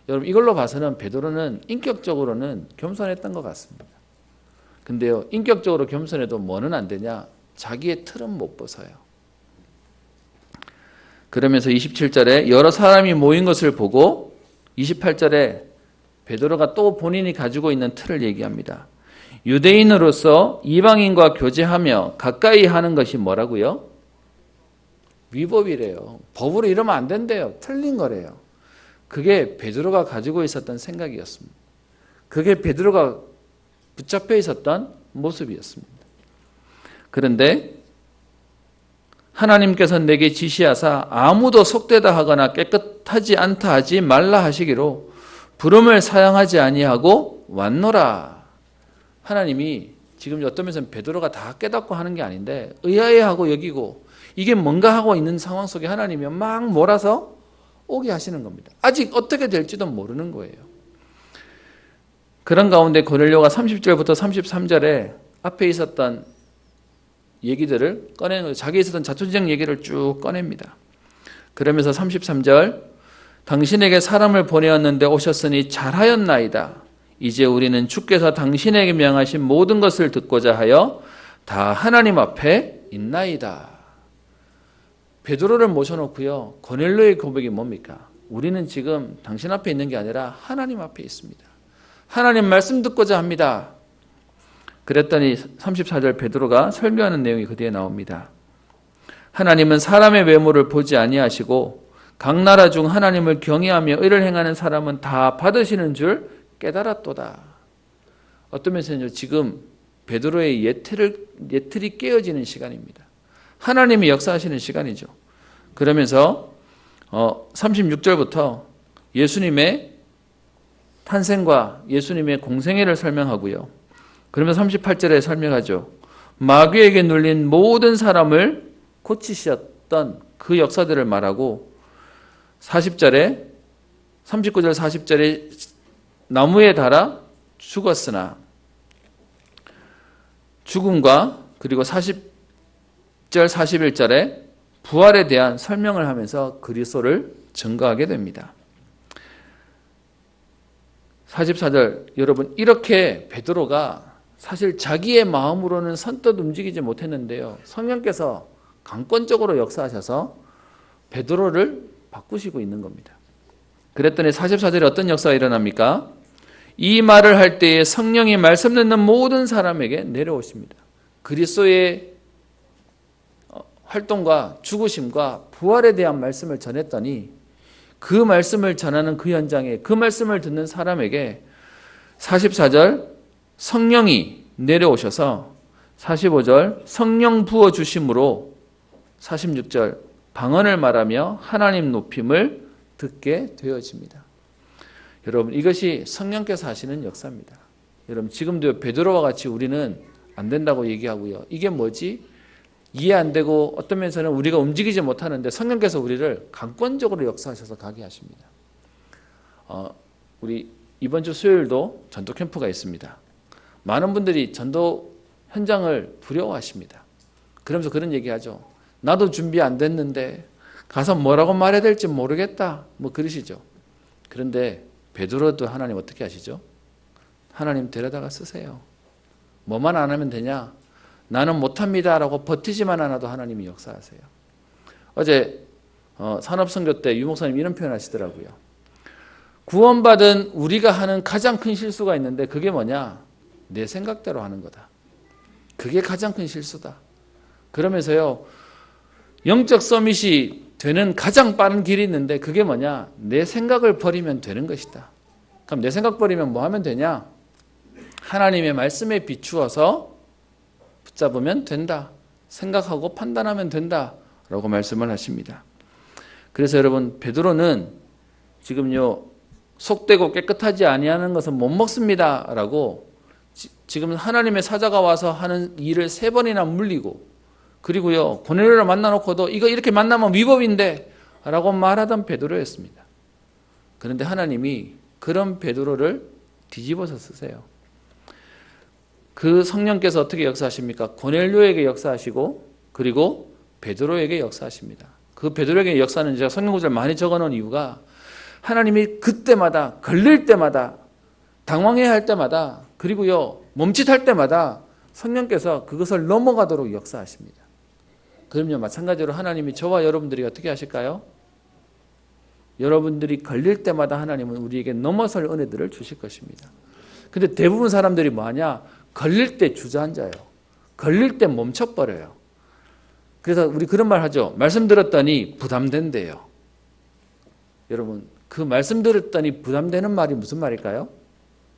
여러분 이걸로 봐서는 베드로는 인격적으로는 겸손했던 것 같습니다. 근데요 인격적으로 겸손해도 뭐는 안 되냐? 자기의 틀은 못 벗어요. 그러면서 27절에 여러 사람이 모인 것을 보고 28절에 베드로가 또 본인이 가지고 있는 틀을 얘기합니다. 유대인으로서 이방인과 교제하며 가까이 하는 것이 뭐라고요? 위법이래요. 법으로 이러면 안 된대요. 틀린 거래요. 그게 베드로가 가지고 있었던 생각이었습니다. 그게 베드로가 붙잡혀 있었던 모습이었습니다. 그런데 하나님께서 내게 지시하사 아무도 속되다 하거나 깨끗하지 않다 하지 말라 하시기로 부름을 사양하지 아니하고 왔노라. 하나님이 지금 어떤 면에서는 베드로가 다 깨닫고 하는 게 아닌데 의아해하고 여기고 이게 뭔가 하고 있는 상황 속에 하나님이 막 몰아서 오게 하시는 겁니다. 아직 어떻게 될지도 모르는 거예요. 그런 가운데 고넬료가 30절부터 33절에 앞에 있었던 얘기들을 꺼내는 거예요. 자기에 있었던 자초지정 얘기를 쭉 꺼냅니다. 그러면서 33절 당신에게 사람을 보내었는데 오셨으니 잘하였나이다. 이제 우리는 주께서 당신에게 명하신 모든 것을 듣고자 하여 다 하나님 앞에 있나이다. 베드로를 모셔놓고요. 고넬료의 고백이 뭡니까? 우리는 지금 당신 앞에 있는 게 아니라 하나님 앞에 있습니다. 하나님 말씀 듣고자 합니다. 그랬더니 34절 베드로가 설교하는 내용이 그 뒤에 나옵니다. 하나님은 사람의 외모를 보지 아니하시고 각 나라 중 하나님을 경외하며 의를 행하는 사람은 다 받으시는 줄 깨달았도다. 어떤 면에서는요, 지금 베드로의 예틀이 깨어지는 시간입니다. 하나님이 역사하시는 시간이죠. 그러면서 36절부터 예수님의 탄생과 예수님의 공생애를 설명하고요. 그러면 38절에 설명하죠. 마귀에게 눌린 모든 사람을 고치셨던 그 역사들을 말하고 40절에 39절 40절에 나무에 달아 죽었으나 죽음과 그리고 40절 41절에 부활에 대한 설명을 하면서 그리스도를 증거하게 됩니다. 44절 여러분 이렇게 베드로가 사실 자기의 마음으로는 선뜻 움직이지 못했는데요. 성령께서 강권적으로 역사하셔서 베드로를 바꾸시고 있는 겁니다. 그랬더니 44절에 어떤 역사가 일어납니까? 이 말을 할 때에 성령이 말씀 듣는 모든 사람에게 내려오십니다. 그리스도의 활동과 죽으심과 부활에 대한 말씀을 전했더니 그 말씀을 전하는 그 현장에 그 말씀을 듣는 사람에게 44절 성령이 내려오셔서 45절 성령 부어주심으로 46절 방언을 말하며 하나님 높임을 듣게 되어집니다. 여러분 이것이 성령께서 하시는 역사입니다. 여러분 지금도 베드로와 같이 우리는 안 된다고 얘기하고요. 이게 뭐지? 이해 안 되고 어떤 면에서는 우리가 움직이지 못하는데 성령께서 우리를 강권적으로 역사하셔서 가게 하십니다. 우리 이번 주 수요일도 전도 캠프가 있습니다. 많은 분들이 전도 현장을 두려워하십니다. 그러면서 그런 얘기하죠. 나도 준비 안 됐는데 가서 뭐라고 말해야 될지 모르겠다. 뭐 그러시죠. 그런데 베드로도 하나님 어떻게 하시죠? 하나님 데려다가 쓰세요. 뭐만 안 하면 되냐? 나는 못합니다 라고 버티지만 않아도 하나님이 역사하세요. 어제 산업선교 때 유목사님 이런 표현 하시더라고요. 구원받은 우리가 하는 가장 큰 실수가 있는데 그게 뭐냐? 내 생각대로 하는 거다. 그게 가장 큰 실수다. 그러면서요. 영적 서밋이 되는 가장 빠른 길이 있는데 그게 뭐냐? 내 생각을 버리면 되는 것이다. 그럼 내 생각 버리면 뭐 하면 되냐? 하나님의 말씀에 비추어서 붙잡으면 된다. 생각하고 판단하면 된다. 라고 말씀을 하십니다. 그래서 여러분 베드로는 지금요 속되고 깨끗하지 아니하는 것은 못 먹습니다. 라고 지금 하나님의 사자가 와서 하는 일을 3번이나 물리고 그리고요 고넬료를 만나놓고도 이거 이렇게 만나면 위법인데 라고 말하던 베드로였습니다. 그런데 하나님이 그런 베드로를 뒤집어서 쓰세요. 그 성령께서 어떻게 역사하십니까? 고넬료에게 역사하시고 그리고 베드로에게 역사하십니다. 그 베드로에게 역사는 제가 성경 구절 많이 적어놓은 이유가 하나님이 그때마다 걸릴 때마다 당황해야 할 때마다 그리고요 멈칫할 때마다 성령께서 그것을 넘어가도록 역사하십니다. 그럼요 마찬가지로 하나님이 저와 여러분들이 어떻게 하실까요? 여러분들이 걸릴 때마다 하나님은 우리에게 넘어설 은혜들을 주실 것입니다. 근데 대부분 사람들이 뭐하냐? 걸릴 때 주저앉아요. 걸릴 때 멈춰버려요. 그래서 우리 그런 말 하죠. 말씀 들었더니 부담된대요. 여러분 그 말씀 들었더니 부담되는 말이 무슨 말일까요?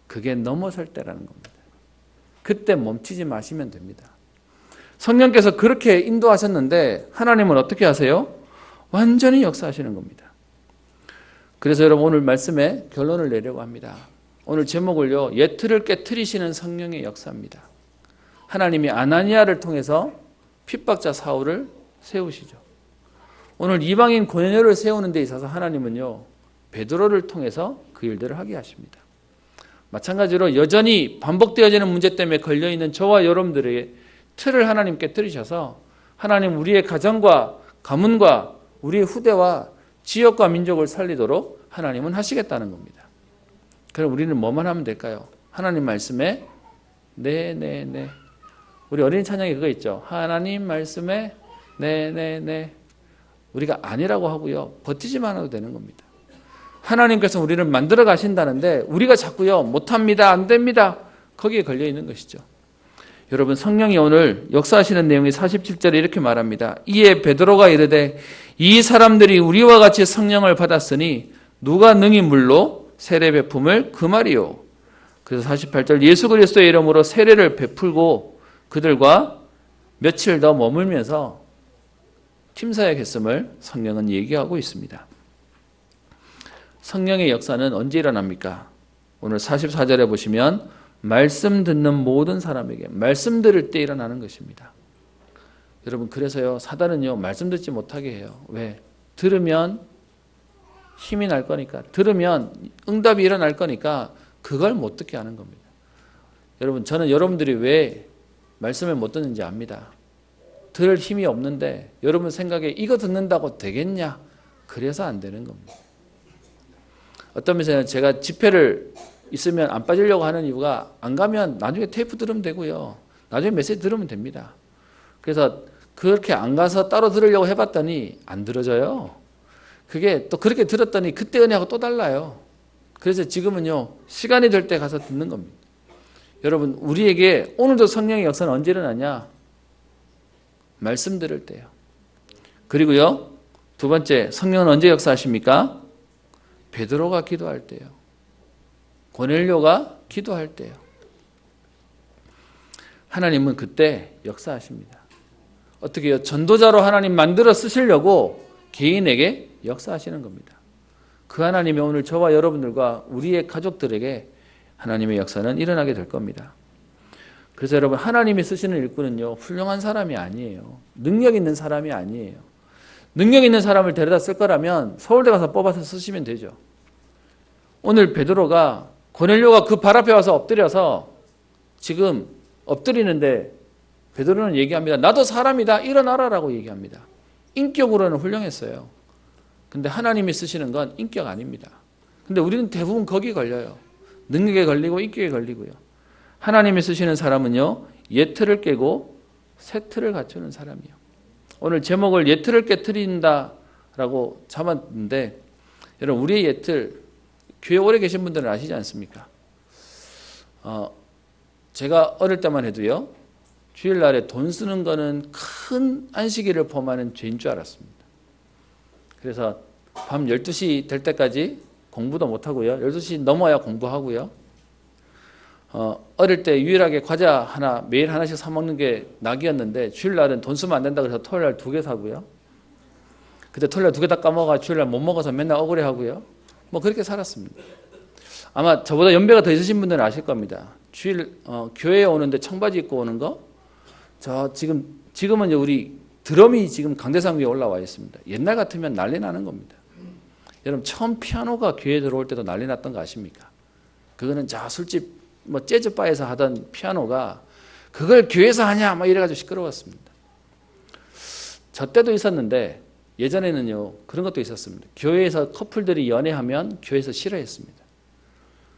그게 넘어설 때라는 겁니다. 그때 멈추지 마시면 됩니다. 성령께서 그렇게 인도하셨는데 하나님은 어떻게 하세요? 완전히 역사하시는 겁니다. 그래서 여러분 오늘 말씀에 결론을 내려고 합니다. 오늘 제목을요 예틀을 깨트리시는 성령의 역사입니다. 하나님이 아나니아를 통해서 핍박자 사울을 세우시죠. 오늘 이방인 고넬료를 세우는 데 있어서 하나님은요 베드로를 통해서 그 일들을 하게 하십니다. 마찬가지로 여전히 반복되어지는 문제 때문에 걸려있는 저와 여러분들에게 틀을 하나님 깨트리셔서 하나님 우리의 가정과 가문과 우리의 후대와 지역과 민족을 살리도록 하나님은 하시겠다는 겁니다. 그럼 우리는 뭐만 하면 될까요? 하나님 말씀에 네, 네, 네. 우리 어린이 찬양에 그거 있죠. 하나님 말씀에 네, 네, 네. 우리가 아니라고 하고요. 버티지만 해도 되는 겁니다. 하나님께서 우리를 만들어 가신다는데 우리가 자꾸요. 못합니다. 안 됩니다. 거기에 걸려 있는 것이죠. 여러분 성령이 오늘 역사하시는 내용이 47절에 이렇게 말합니다. 이에 베드로가 이르되 이 사람들이 우리와 같이 성령을 받았으니 누가 능히 물로 세례 베품을 그 말이요. 그래서 48절 예수 그리스도의 이름으로 세례를 베풀고 그들과 며칠 더 머물면서 팀사역했음을 성경은 얘기하고 있습니다. 성령의 역사는 언제 일어납니까? 오늘 44절에 보시면 말씀 듣는 모든 사람에게 말씀 들을 때 일어나는 것입니다. 여러분 그래서요 사단은요 말씀 듣지 못하게 해요. 왜? 들으면 힘이 날 거니까 들으면 응답이 일어날 거니까 그걸 못 듣게 하는 겁니다. 여러분 저는 여러분들이 왜 말씀을 못 듣는지 압니다. 들을 힘이 없는데 여러분 생각에 이거 듣는다고 되겠냐? 그래서 안 되는 겁니다. 어떤 면에서는 제가 집회를 있으면 안 빠지려고 하는 이유가 안 가면 나중에 테이프 들으면 되고요. 나중에 메시지 들으면 됩니다. 그래서 그렇게 안 가서 따로 들으려고 해봤더니 안 들어져요. 그게 또 그렇게 들었더니 그때 은혜하고 또 달라요. 그래서 지금은요 시간이 될 때 가서 듣는 겁니다. 여러분 우리에게 오늘도 성령의 역사는 언제 일어나냐? 말씀 들을 때요. 그리고요 두 번째 성령은 언제 역사하십니까? 베드로가 기도할 때요. 고넬료가 기도할 때요. 하나님은 그때 역사하십니다. 어떻게 해요? 전도자로 하나님 만들어 쓰시려고 개인에게 역사하시는 겁니다. 그 하나님이 오늘 저와 여러분들과 우리의 가족들에게 하나님의 역사는 일어나게 될 겁니다. 그래서 여러분 하나님이 쓰시는 일꾼은요 훌륭한 사람이 아니에요. 능력 있는 사람이 아니에요. 능력 있는 사람을 데려다 쓸 거라면 서울대 가서 뽑아서 쓰시면 되죠. 오늘 베드로가 고넬료가 그 발 앞에 와서 엎드려서 지금 엎드리는데 베드로는 얘기합니다. 나도 사람이다. 일어나라라고 얘기합니다. 인격으로는 훌륭했어요. 근데 하나님이 쓰시는 건 인격 아닙니다. 근데 우리는 대부분 거기 걸려요. 능력에 걸리고 인격에 걸리고요. 하나님이 쓰시는 사람은요. 옛틀을 깨고 새 틀을 갖추는 사람이요. 오늘 제목을 옛틀을 깨트린다라고 잡았는데 여러분 우리의 옛틀 교회 오래 계신 분들은 아시지 않습니까? 제가 어릴 때만 해도요. 주일날에 돈 쓰는 거는 큰 안식일을 포함하는 죄인 줄 알았습니다. 그래서 밤 12시 될 때까지 공부도 못하고요. 12시 넘어야 공부하고요. 어릴 때 유일하게 과자 하나 매일 하나씩 사 먹는 게 낙이었는데 주일날은 돈 쓰면 안 된다 그래서 토요일날 2개 사고요. 그때 토요일날 2개 다 까먹어 주일날 못 먹어서 맨날 억울해하고요. 뭐 그렇게 살았습니다. 아마 저보다 연배가 더 있으신 분들은 아실 겁니다. 교회에 오는데 청바지 입고 오는 거. 지금은 우리 드럼이 지금 강대상 위에 올라와 있습니다. 옛날 같으면 난리 나는 겁니다. 여러분 처음 피아노가 교회에 들어올 때도 난리 났던 거 아십니까? 그거는 술집 재즈 바에서 하던 피아노가 그걸 교회에서 하냐 이래가지고 시끄러웠습니다. 저 때도 있었는데 예전에는요 그런 것도 있었습니다. 교회에서 커플들이 연애하면 교회에서 싫어했습니다.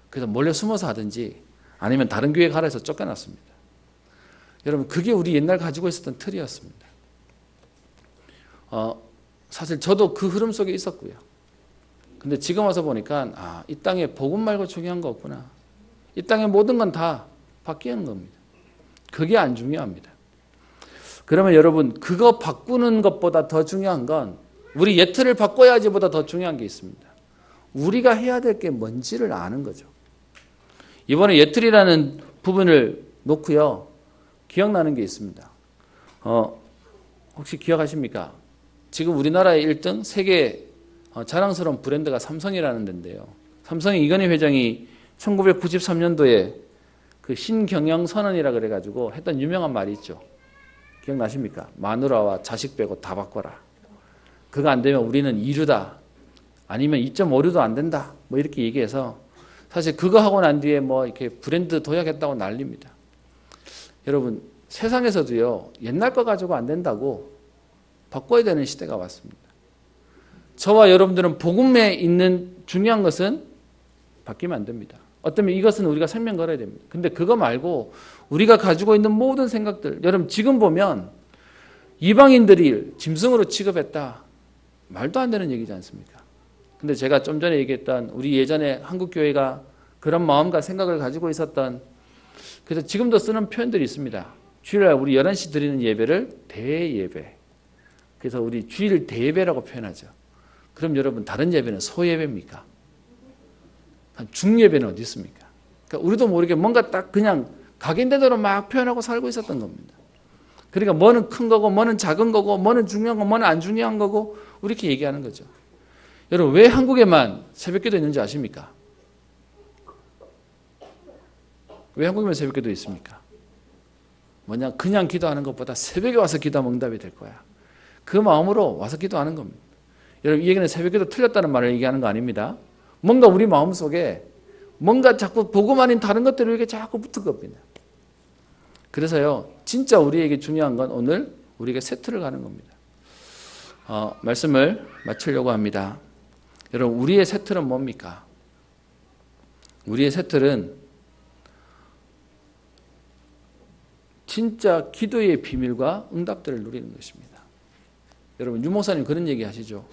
그래서 몰래 숨어서 하든지 아니면 다른 교회 가라 해서 쫓겨났습니다. 여러분 그게 우리 옛날 가지고 있었던 틀이었습니다. 사실 저도 그 흐름 속에 있었고요. 근데 지금 와서 보니까 이 땅에 복음 말고 중요한 거 없구나. 이 땅의 모든 건 다 바뀌는 겁니다. 그게 안 중요합니다. 그러면 여러분 그거 바꾸는 것보다 더 중요한 건 우리 옛틀을 바꿔야지보다 더 중요한 게 있습니다. 우리가 해야 될 게 뭔지를 아는 거죠. 이번에 옛틀이라는 부분을 놓고요. 기억나는 게 있습니다. 혹시 기억하십니까? 지금 우리나라의 1등 세계 자랑스러운 브랜드가 삼성이라는 데인데요. 삼성의 이건희 회장이 1993년도에 그 신경영 선언이라 그래가지고 했던 유명한 말이 있죠. 기억나십니까? 마누라와 자식 빼고 다 바꿔라. 그거 안 되면 우리는 이류다. 아니면 2.5류도 안 된다. 이렇게 얘기해서 사실 그거 하고 난 뒤에 이렇게 브랜드 도약했다고 난립니다. 여러분 세상에서도요 옛날 거 가지고 안 된다고 바꿔야 되는 시대가 왔습니다. 저와 여러분들은 복음에 있는 중요한 것은 바뀌면 안 됩니다. 어쩌면 이것은 우리가 생명 걸어야 됩니다. 근데 그거 말고 우리가 가지고 있는 모든 생각들, 여러분 지금 보면 이방인들이 짐승으로 취급했다. 말도 안 되는 얘기지 않습니까? 근데 제가 좀 전에 얘기했던 우리 예전에 한국교회가 그런 마음과 생각을 가지고 있었던, 그래서 지금도 쓰는 표현들이 있습니다. 주일날 우리 11시 드리는 예배를 대예배. 그래서 우리 주일 대예배라고 표현하죠. 그럼 여러분 다른 예배는 소예배입니까? 중예배는 어디 있습니까? 그러니까 우리도 모르게 뭔가 딱 그냥 각인대로 막 표현하고 살고 있었던 겁니다. 그러니까 뭐는 큰 거고 뭐는 작은 거고 뭐는 중요한 거고 뭐는 안 중요한 거고 이렇게 얘기하는 거죠. 여러분 왜 한국에만 새벽기도 있는지 아십니까? 왜 한국에만 새벽기도 있습니까? 뭐냐, 그냥 기도하는 것보다 새벽에 와서 기도하면 응답이 될 거야. 그 마음으로 와서 기도하는 겁니다. 여러분 이 얘기는 새벽기도 틀렸다는 말을 얘기하는 거 아닙니다. 뭔가 우리 마음속에 뭔가 자꾸 복음 아닌 다른 것들을 이렇게 자꾸 붙은 겁니다. 그래서요 진짜 우리에게 중요한 건 오늘 우리가 세트를 가는 겁니다. 말씀을 마치려고 합니다. 여러분 우리의 세트는 뭡니까? 우리의 세트는 진짜 기도의 비밀과 응답들을 누리는 것입니다. 여러분 유목사님 그런 얘기 하시죠.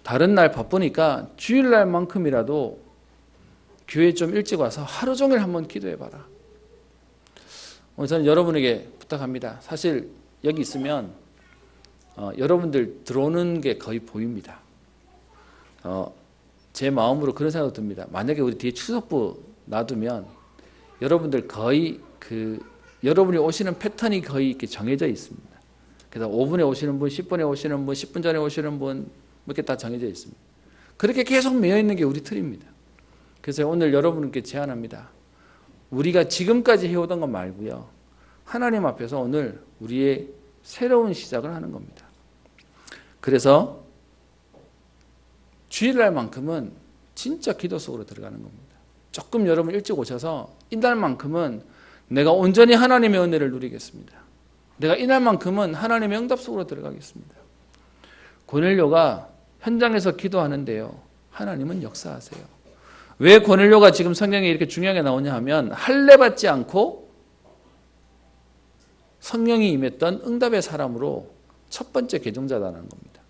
다른 날 바쁘니까 주일날만큼이라도 교회 좀 일찍 와서 하루 종일 한번 기도해봐라. 저는 여러분에게 부탁합니다. 사실 여기 있으면 여러분들 들어오는 게 거의 보입니다. 제 마음으로 그런 생각이 듭니다. 만약에 우리 뒤에 추석부 놔두면 여러분들 거의 여러분이 오시는 패턴이 거의 이렇게 정해져 있습니다. 그래서 5분에 오시는 분, 10분에 오시는 분, 10분 전에 오시는 분 이렇게 다 정해져 있습니다. 그렇게 계속 매여 있는 게 우리 틀입니다. 그래서 오늘 여러분께 제안합니다. 우리가 지금까지 해오던 것 말고요. 하나님 앞에서 오늘 우리의 새로운 시작을 하는 겁니다. 그래서 주일날만큼은 진짜 기도 속으로 들어가는 겁니다. 조금 여러분 일찍 오셔서 이날만큼은 내가 온전히 하나님의 은혜를 누리겠습니다. 내가 이날만큼은 하나님의 응답 속으로 들어가겠습니다. 고넬료가 현장에서 기도하는데요. 하나님은 역사하세요. 왜 고넬료가 지금 성경에 이렇게 중요하게 나오냐 하면 할례 받지 않고 성령이 임했던 응답의 사람으로 첫 번째 개종자다는 겁니다.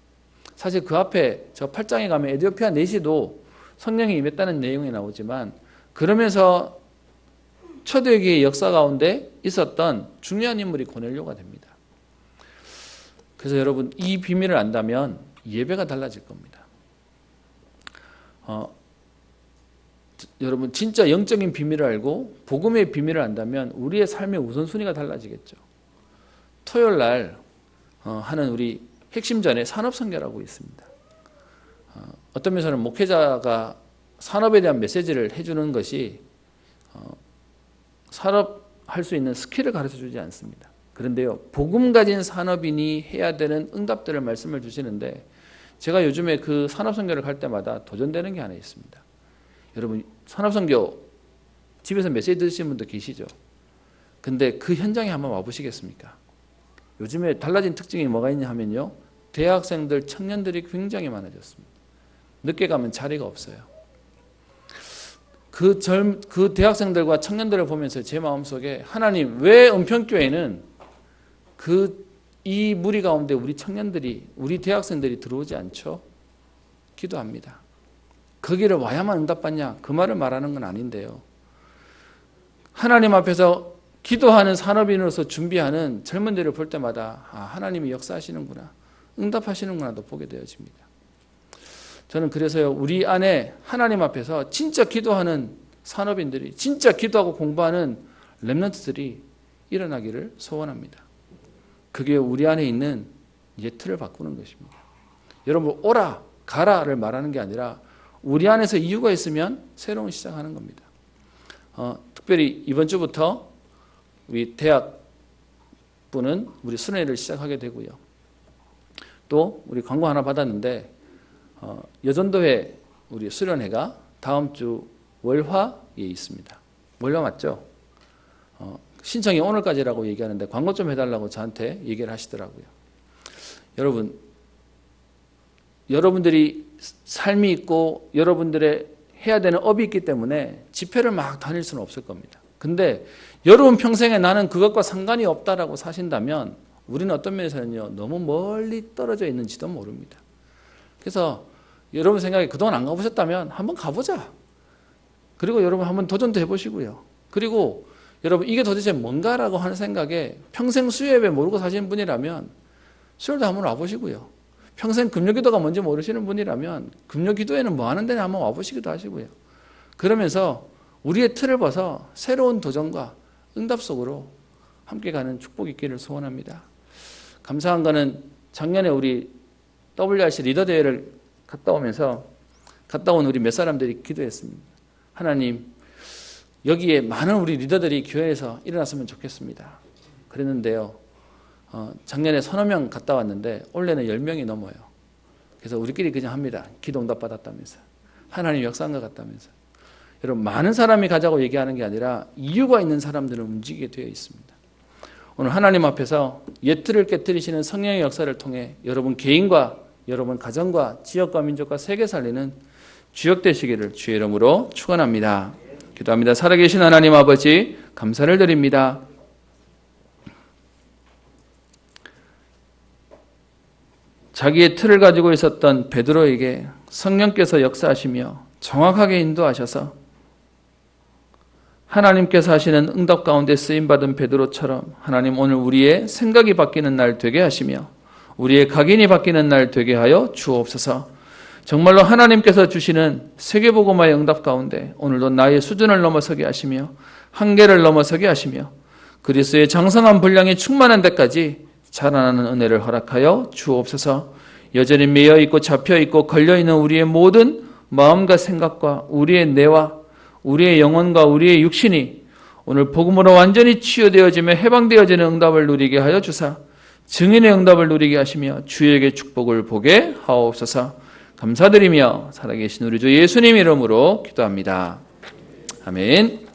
사실 그 앞에 저 8장에 가면 에디오피아 내시도 성령이 임했다는 내용이 나오지만 그러면서 초대교회의 역사 가운데 있었던 중요한 인물이 고넬료가 됩니다. 그래서 여러분 이 비밀을 안다면 예배가 달라질 겁니다. 여러분 진짜 영적인 비밀을 알고 복음의 비밀을 안다면 우리의 삶의 우선순위가 달라지겠죠. 토요일 날 하는 우리 핵심전에 산업선교라고 있습니다. 어떤 면에서는 목회자가 산업에 대한 메시지를 해주는 것이 산업할 수 있는 스킬을 가르쳐주지 않습니다. 그런데요, 복음 가진 산업인이 해야 되는 응답들을 말씀을 주시는데 제가 요즘에 그 산업선교를 갈 때마다 도전되는 게 하나 있습니다. 여러분 산업선교 집에서 메시지 들으시는 분도 계시죠? 근데 그 현장에 한번 와보시겠습니까? 요즘에 달라진 특징이 뭐가 있냐 하면요, 대학생들, 청년들이 굉장히 많아졌습니다. 늦게 가면 자리가 없어요. 그 대학생들과 청년들을 보면서 제 마음속에 하나님 왜 은평교회는 이 무리 가운데 우리 청년들이, 우리 대학생들이 들어오지 않죠? 기도합니다. 거기를 와야만 응답받냐? 그 말을 말하는 건 아닌데요. 하나님 앞에서 기도하는 산업인으로서 준비하는 젊은이들을 볼 때마다 하나님이 역사하시는구나, 응답하시는구나도 보게 되어집니다. 저는 그래서요, 우리 안에 하나님 앞에서 진짜 기도하는 산업인들이, 진짜 기도하고 공부하는 렘넌트들이 일어나기를 소원합니다. 그게 우리 안에 있는 틀을 바꾸는 것입니다. 여러분 오라 가라를 말하는 게 아니라 우리 안에서 이유가 있으면 새로운 시작하는 겁니다. 특별히 이번 주부터 우리 대학부는 우리 수련회를 시작하게 되고요. 또 우리 광고 하나 받았는데 여전도회 우리 수련회가 다음 주 월화에 있습니다. 월화 맞죠? 신청이 오늘까지라고 얘기하는데 광고 좀 해달라고 저한테 얘기를 하시더라고요. 여러분, 여러분들이 삶이 있고 여러분들의 해야 되는 업이 있기 때문에 집회를 막 다닐 수는 없을 겁니다. 근데 여러분 평생에 나는 그것과 상관이 없다라고 사신다면 우리는 어떤 면에서는요, 너무 멀리 떨어져 있는지도 모릅니다. 그래서 여러분 생각에 그동안 안 가보셨다면 한번 가보자. 그리고 여러분 한번 도전도 해보시고요. 그리고 여러분 이게 도대체 뭔가라고 하는 생각에 평생 수요예배 모르고 사시는 분이라면 수요일도 한번 와보시고요. 평생 금요기도가 뭔지 모르시는 분이라면 금요기도에는 뭐 하는 데냐 한번 와보시기도 하시고요. 그러면서 우리의 틀을 벗어 새로운 도전과 응답 속으로 함께 가는 축복이 있기를 소원합니다. 감사한 거는 작년에 우리 WRC 리더 대회를 갔다 온 우리 몇 사람들이 기도했습니다. 하나님, 여기에 많은 우리 리더들이 교회에서 일어났으면 좋겠습니다. 그랬는데요, 작년에 서너 명 갔다 왔는데 올해는 10명이 넘어요. 그래서 우리끼리 그냥 합니다. 기도 응답 받았다면서, 하나님 역사한 것 같다면서. 여러분, 많은 사람이 가자고 얘기하는 게 아니라 이유가 있는 사람들은 움직이게 되어 있습니다. 오늘 하나님 앞에서 예틀을 깨뜨리시는 성령의 역사를 통해 여러분 개인과 여러분 가정과 지역과 민족과 세계 살리는 주역 되시기를 주의 이름으로 축원합니다. 기도합니다. 살아계신 하나님 아버지, 감사를 드립니다. 자기의 틀을 가지고 있었던 베드로에게 성령께서 역사하시며 정확하게 인도하셔서 하나님께서 하시는 응답 가운데 쓰임받은 베드로처럼 하나님 오늘 우리의 생각이 바뀌는 날 되게 하시며 우리의 각인이 바뀌는 날 되게 하여 주옵소서. 정말로 하나님께서 주시는 세계복음화의 응답 가운데 오늘도 나의 수준을 넘어서게 하시며 한계를 넘어서게 하시며 그리스도의 장성한 분량이 충만한 데까지 자라나는 은혜를 허락하여 주옵소서. 여전히 매여있고 잡혀있고 걸려있는 우리의 모든 마음과 생각과 우리의 뇌와 우리의 영혼과 우리의 육신이 오늘 복음으로 완전히 치유되어지며 해방되어지는 응답을 누리게 하여 주사 증인의 응답을 누리게 하시며 주에게 축복을 보게 하옵소서. 감사드리며 살아계신 우리 주 예수님 이름으로 기도합니다. 아멘.